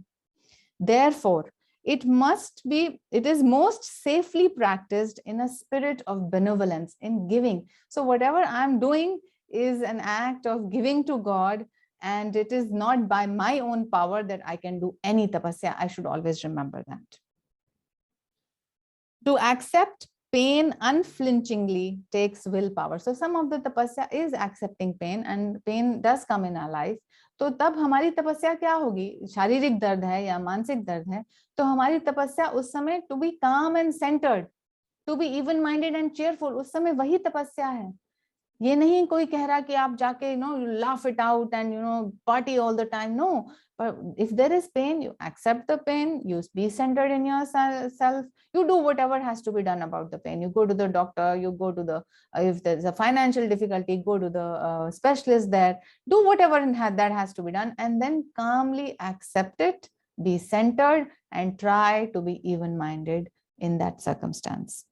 Therefore, it is most safely practiced in a spirit of benevolence, in giving. So whatever I'm doing is an act of giving to God, and it is not by my own power that I can do any tapasya. I should always remember that. To accept pain unflinchingly takes willpower. So some of the tapasya is accepting pain, and pain does come in our life. तो तब हमारी तपस्या क्या होगी? शारीरिक दर्द है या मानसिक दर्द है, तो हमारी तपस्या उस समय to be calm and centered, to be even minded and cheerful, उस समय वही तपस्या है. ये नहीं कोई कह रहा कि आप जाके you laugh it out and party all the time. No, but if there is pain, you accept the pain, you be centered in yourself, you do whatever has to be done about the pain. You go to the doctor, you go to the if there's a financial difficulty, go to the specialist there, do whatever that has to be done, and then calmly accept it, be centered, and try to be even-minded in that circumstance.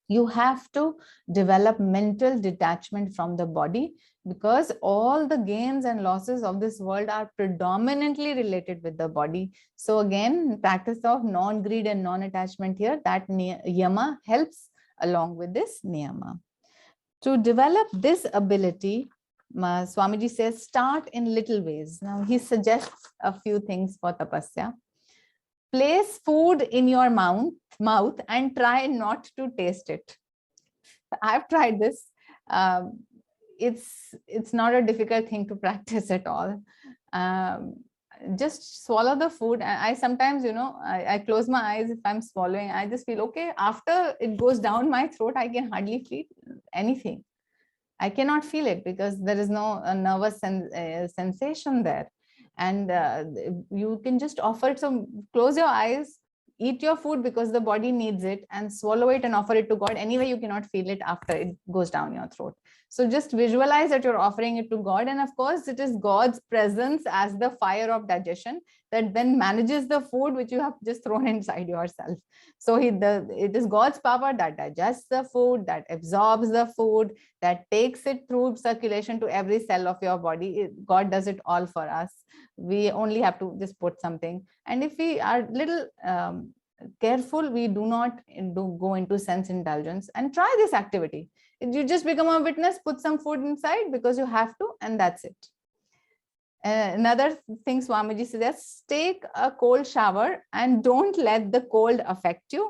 You have to develop mental detachment from the body, because all the gains and losses of this world are predominantly related with the body. So again, practice of non-greed and non-attachment here, that yama helps along with this niyama. To develop this ability, Swamiji says, start in little ways. Now he suggests a few things for tapasya. Place food in your mouth and try not to taste it. I've tried this. It's not a difficult thing to practice at all. Just swallow the food. I sometimes, I close my eyes if I'm swallowing. I just feel, okay, after it goes down my throat, I can hardly feel anything. I cannot feel it because there is no nervous sensation there. And you can just offer it. So close your eyes, eat your food because the body needs it, and swallow it and offer it to God. Anyway, you cannot feel it after it goes down your throat. So just visualize that you're offering it to God. And of course, it is God's presence as the fire of digestion that then manages the food which you have just thrown inside yourself. So it is God's power that digests the food, that absorbs the food, that takes it through circulation to every cell of your body. God does it all for us. We only have to just put something. And if we are little careful, we do not go into sense indulgence, and try this activity. You just become a witness, put some food inside because you have to, and that's it. Another thing Swamiji suggests, take a cold shower and don't let the cold affect you.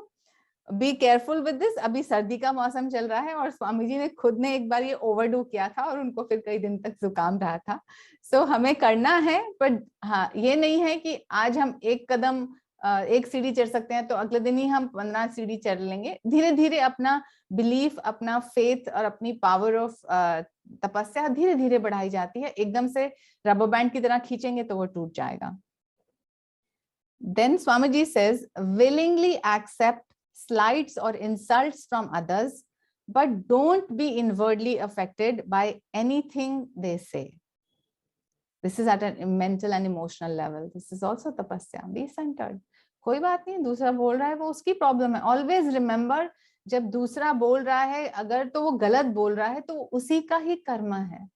Be careful with this. अभी सर्दी का मौसम चल रहा है और स्वामी जी ने खुद ने एक बार ये ओवरडू किया था और उनको फिर कई दिन तक जुकाम रहा था. So हमें करना है, पर हाँ, ये नहीं है कि आज हम एक कदम एक सीढ़ी चढ़ सकते हैं तो अगले दिन ही हम 15 सीढ़ी चढ़ लेंगे. धीरे धीरे अपना बिलीफ, अपना फेथ और अपनी पावर ऑफ तपस्या धीरे धीरे बढ़ाई जाती है. एकदम से रबर बैंड की तरह खींचेंगे तो वो टूट जाएगा. Then Swamiji says, willingly accept slights or insults from others, but don't be inwardly affected by anything they say. This is at a mental and emotional level. This is also tapasya. Be centered. कोई बात नहीं, दूसरा बोल रहा है वो उसकी problem है. Always remember, जब दूसरा बोल रहा है अगर तो वो गलत बोल रहा है तो उसी का ही कर्म है.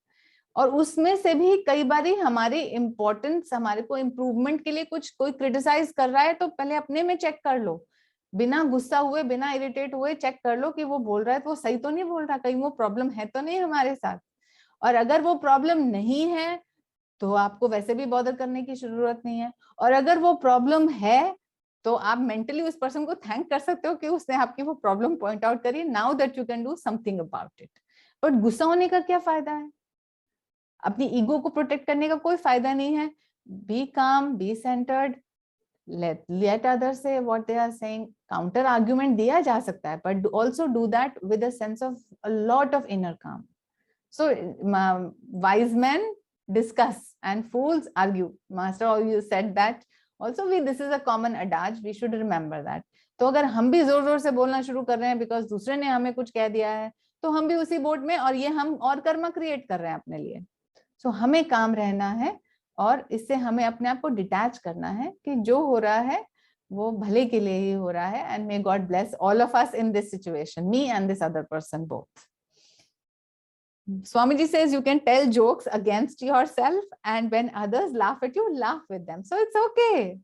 और उसमें से भी कई बारी हमारी इंपॉर्टेंस, हमारे को इम्प्रूवमेंट के लिए कुछ कोई क्रिटिसाइज कर रहा है तो पहले अपने में चेक कर लो, बिना गुस्सा हुए, बिना इरिटेट हुए चेक कर लो कि वो बोल रहा है तो वो सही तो नहीं बोल रहा, कहीं वो प्रॉब्लम है तो नहीं हमारे साथ. और अगर वो प्रॉब्लम नहीं है तो आपको वैसे भी बॉदर करने की जरूरत नहीं है. और अगर वो प्रॉब्लम है तो आप मेंटली उस पर्सन को थैंक कर सकते हो कि उसने आपकी वो प्रॉब्लम पॉइंट आउट करी. Now that you can do something about it. But गुस्सा होने का क्या फायदा है? अपनी ईगो को प्रोटेक्ट करने का कोई फायदा नहीं है. Be calm, be centred, let others say what they are saying. Counter argument दिया जा सकता है, but also do that with a sense of a lot of inner calm. So wise men discuss and fools argue. Master always said that. Also this is a common adage, we should remember that. तो अगर हम भी जोर जोर से बोलना शुरू कर रहे हैं बिकॉज दूसरे ने हमें कुछ कह दिया है तो हम भी उसी बोट में, और ये हम और कर्म क्रिएट कर रहे हैं अपने लिए. सो हमें काम रहना है और इससे हमें अपने आप को डिटैच करना है कि जो हो रहा है वो भले के लिए ही हो रहा है. And may God bless all of us in this situation, me and this other person both. Swamiji says you can tell jokes against yourself, and when others laugh at you, laugh with them. So it's okay.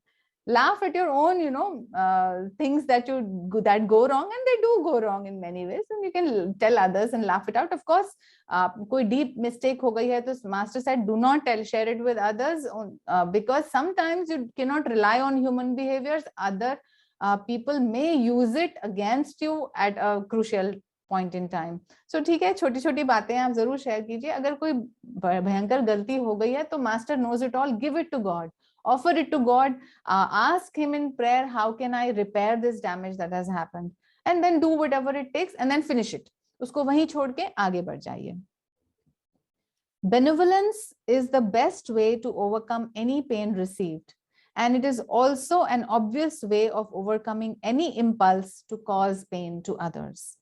Laugh at your own, things that go wrong, and they do go wrong in many ways, and you can tell others and laugh it out. Of course, कोई deep mistake हो गई है तो Master said do not share it with others, because sometimes you cannot rely on human behaviors. Other people may use it against you at a crucial point in time. So ठीक है, छोटी छोटी बातें आप जरूर शेयर कीजिए. अगर कोई भयंकर गलती हो गई है तो Master knows it all. Give it to God. Offer it to God. Ask him in prayer, how can I repair this damage that has happened? And then do whatever it takes and then finish it. उसको वहीं छोड़ के आगे बढ़ जाइए. Benevolence is the best way to overcome any pain received. And it is also an obvious way of overcoming any impulse to cause pain to others.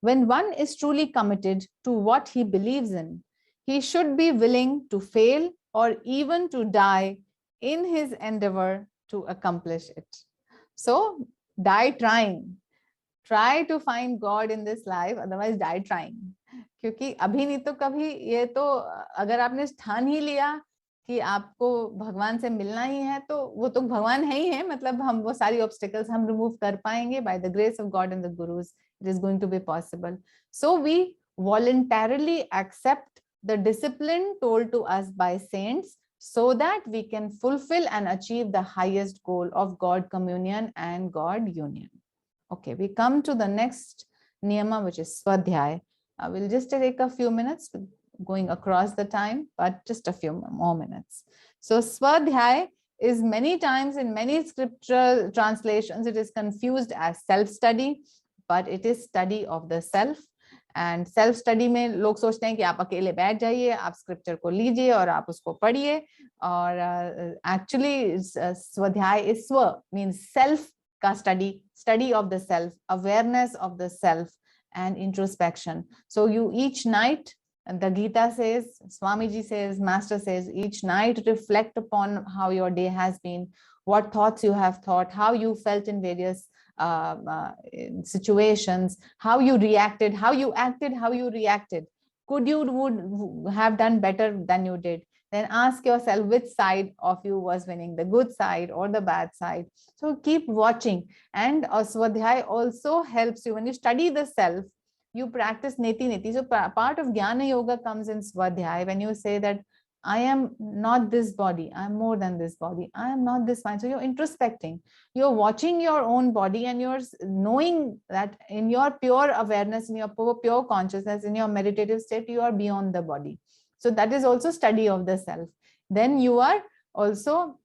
When one is truly committed to what he believes in, he should be willing to fail or even to die in his endeavor to accomplish it. So die trying. Try to find God in this life, otherwise die trying. क्योंकि अभी नहीं तो कभी, ये तो अगर आपने ठान ही लिया कि आपको भगवान से मिलना ही है तो वो तो भगवान है ही है. मतलब हम वो सारी ऑब्स्टिकल्स हम रिमूव कर पाएंगे by the grace of God and the gurus. It is going to be possible. So we voluntarily accept the discipline told to us by saints so that we can fulfill and achieve the highest goal of God communion and God union. Okay, we come to the next niyama, which is Swadhyay. We'll just take a few minutes, going across the time, but just a few more minutes. So Swadhyay is many times in many scriptural translations, it is confused as self-study, but it is study of the self. And self study में लोग सोचते हैं कि आप अकेले बैठ जाइए, आप स्क्रिप्चर को लीजिए और आप उसको पढ़िए. और actually स्वाध्याय is swa means self का study of the self, awareness of the self and introspection. So you each night, and the Gita says, Swamiji says, Master says, each night reflect upon how your day has been, what thoughts you have thought, how you felt in various in situations, how you reacted, how you acted, how you reacted. Would have done better than you did. Then ask yourself which side of you was winning, the good side or the bad side. So keep watching. And Swadhyay also helps you when you study the self. You practice neti neti. So part of Jnana Yoga comes in Swadhyay when you say that I am not this body, I am more than this body, I am not this mind. So you're introspecting, you're watching your own body, and you're knowing that in your pure awareness, in your pure consciousness, in your meditative state, you are beyond the body. So that is also study of the self. Then you are also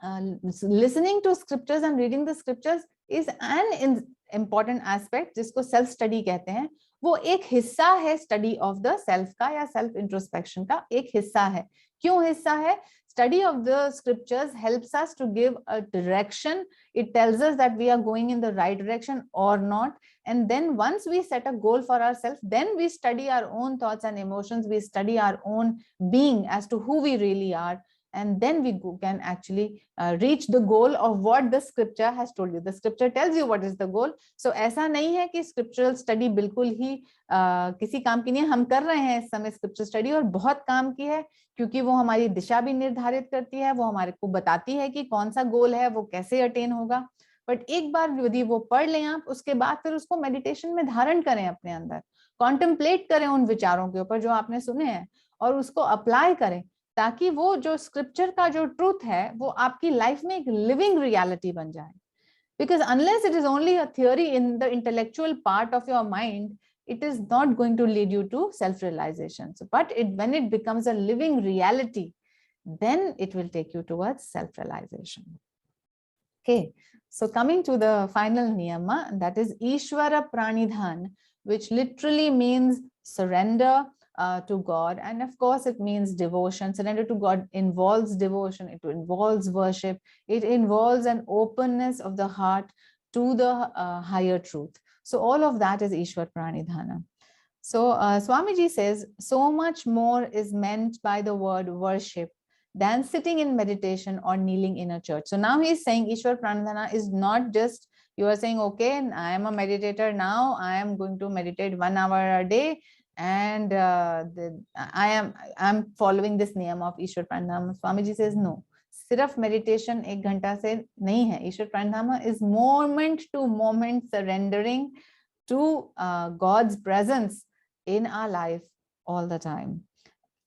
listening to scriptures and reading the scriptures is an important aspect, जिसको self study कहते हैं. वो एक हिस्सा है study of the self का या self introspection का एक हिस्सा है. क्यों हिस्सा है? Study of the scriptures helps us to give a direction. It tells us that we are going in the right direction or not. And then once we set a goal for ourselves, then we study our own thoughts and emotions. We study our own being as to who we really are. And then we can actually reach the goal of what the scripture has told you. The scripture tells you what is the goal. So ऐसा नहीं है कि scriptural study बिल्कुल ही किसी काम की नहीं. हम कर रहे हैं इस समय scripture study और बहुत काम की है, क्योंकि वो हमारी दिशा भी निर्धारित करती है, वो हमारे को बताती है कि कौन सा गोल है, वो कैसे अटेन होगा. बट एक बार यदि वो पढ़ लें आप, उसके बाद फिर उसको मेडिटेशन में धारण करें, अपने अंदर कॉन्टेम्पलेट करें उन विचारों के ऊपर जो आपने सुने हैं और उसको अप्लाई करें, ताकि वो जो स्क्रिप्चर का जो ट्रूथ है वो आपकी लाइफ में एक लिविंग रियलिटी बन जाए. Because unless it is only a theory in the intellectual part of your mind, it is not going to lead you to self-realization. So, but when it becomes a living reality, then it will take you towards self-realization. Okay, so coming to the final niyama, that is Ishvara Pranidhan, which literally means surrender to God, and of course it means devotion. Surrender to God involves devotion, it involves worship, it involves an openness of the heart to the higher truth. So all of that is Ishwar Pranidhana. So Swamiji says, so much more is meant by the word worship than sitting in meditation or kneeling in a church. So now he is saying Ishwar Pranidhana is not just you are saying, okay, I am a meditator now, I am going to meditate 1 hour a day, and I am following this niyam of Ishwar Pranidhana. Swamiji says no, sirf meditation 1 घंटा से नहीं है. Ishwar Pranidhana is moment to moment surrendering to God's presence in our life all the time.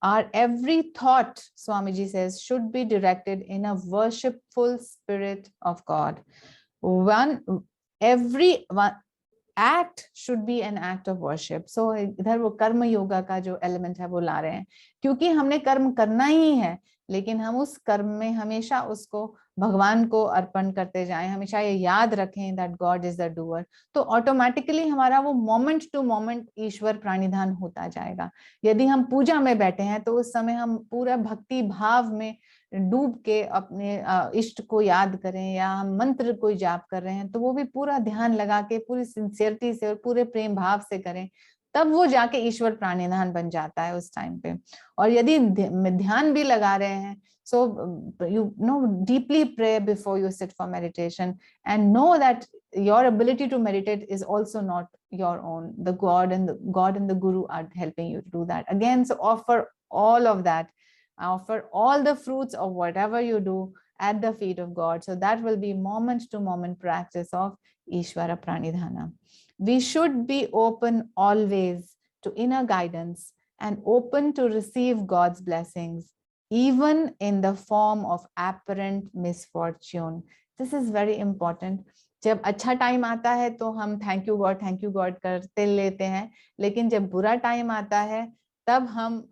Our every thought, Swamiji says, should be directed in a worshipful spirit of God. Every act should be an act of worship. So इधर वो कर्म योगा का जो element है वो ला रहे हैं, क्योंकि हमने कर्म करना ही है, लेकिन हम उस कर्म में हमेशा उसको भगवान को अर्पण करते जाएं, हमेशा ये याद रखें that God is the doer. तो ऑटोमेटिकली हमारा वो मोमेंट टू मोमेंट ईश्वर प्राणिधान होता जाएगा. यदि हम पूजा में बैठे हैं तो उस समय हम पूरा भक्ति भाव में डूब के अपने इष्ट को याद करें, या हम मंत्र कोई जाप कर रहे हैं तो वो भी पूरा ध्यान लगा के पूरी सिंसियरिटी से और पूरे प्रेम भाव से करें, तब वो जाके ईश्वर प्राणिधान बन जाता है उस टाइम पे. और यदि ध्यान भी लगा रहे हैं, so you know, deeply pray before you sit for meditation, and know that your ability to meditate is also not your own. The God and the Guru are helping you to do that. Again, so offer all of that, offer all the fruits of whatever you do at the feet of God. So that will be moment to moment practice of Ishvara Pranidhana. We should be open always to inner guidance and open to receive God's blessings, even in the form of apparent misfortune. This is very important. जब अच्छा time आता है तो हम thank you God करते लेते हैं, लेकिन जब बुरा टाइम आता है तब हम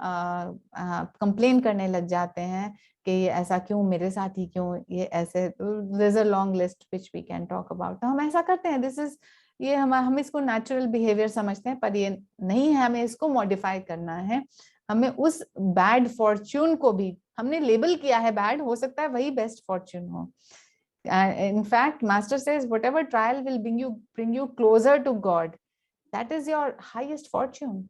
कंप्लेन करने लग जाते हैं कि ये ऐसा क्यों, मेरे साथ ही क्यों ये ऐसे. there's a long list which we can talk about. तो हम ऐसा करते हैं, this is ये हम इसको नेचुरल बिहेवियर समझते हैं, पर ये नहीं है, हमें इसको मॉडिफाई करना है. हमें उस बैड फॉर्च्यून को भी हमने लेबल किया है बैड, हो सकता है वही बेस्ट फॉर्च्यून हो. In fact, Master says, whatever trial will bring you closer to God, that is your highest fortune.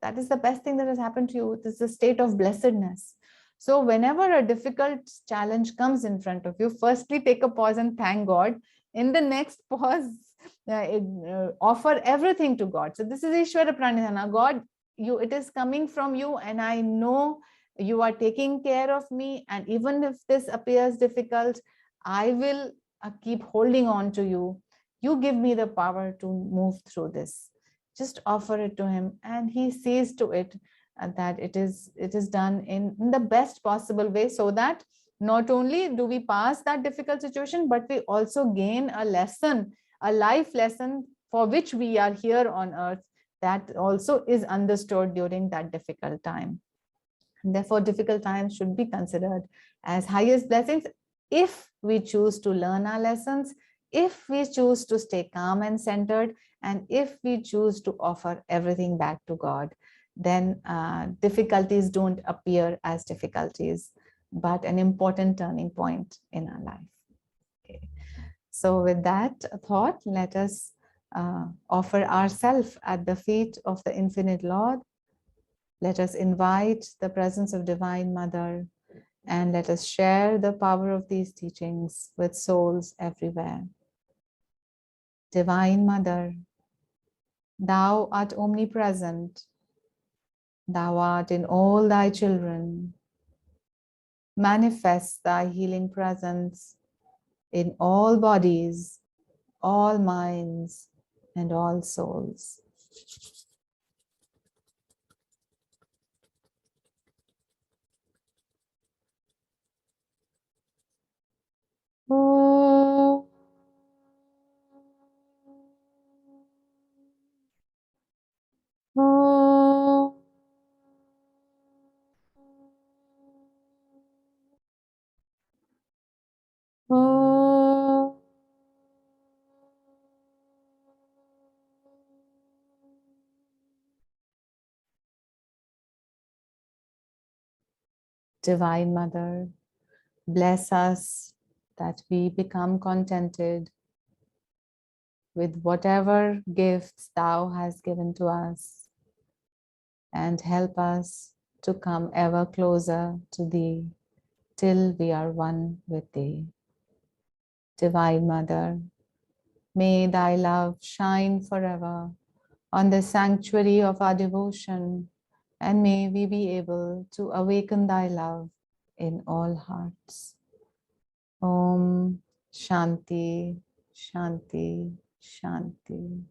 That is the best thing that has happened to you. It is a state of blessedness. So whenever a difficult challenge comes in front of you, firstly take a pause and thank God. In the next pause, offer everything to God. So this is Ishvara Pranidhana. God, it is coming from you, and I know you are taking care of me. And even if this appears difficult, I will keep holding on to you. You give me the power to move through this. Just offer it to him, and he sees to it that it is done in the best possible way, so that not only do we pass that difficult situation, but we also gain a lesson, a life lesson for which we are here on earth, that also is understood during that difficult time. And therefore, difficult times should be considered as highest blessings if we choose to learn our lessons, if we choose to stay calm and centered, and if we choose to offer everything back to God. Then difficulties don't appear as difficulties, but an important turning point in our life. Okay. So with that thought, let us offer ourselves at the feet of the Infinite Lord. Let us invite the presence of Divine Mother, and let us share the power of these teachings with souls everywhere. Divine Mother, thou art omnipresent. Thou art in all thy children. Manifest thy healing presence in all bodies, all minds, and all souls. Oh. Oh. Oh. Divine Mother, bless us that we become contented with whatever gifts thou hast given to us, and help us to come ever closer to thee till we are one with thee. Divine Mother, may thy love shine forever on the sanctuary of our devotion, and may we be able to awaken thy love in all hearts. Om Shanti, Shanti, Shanti.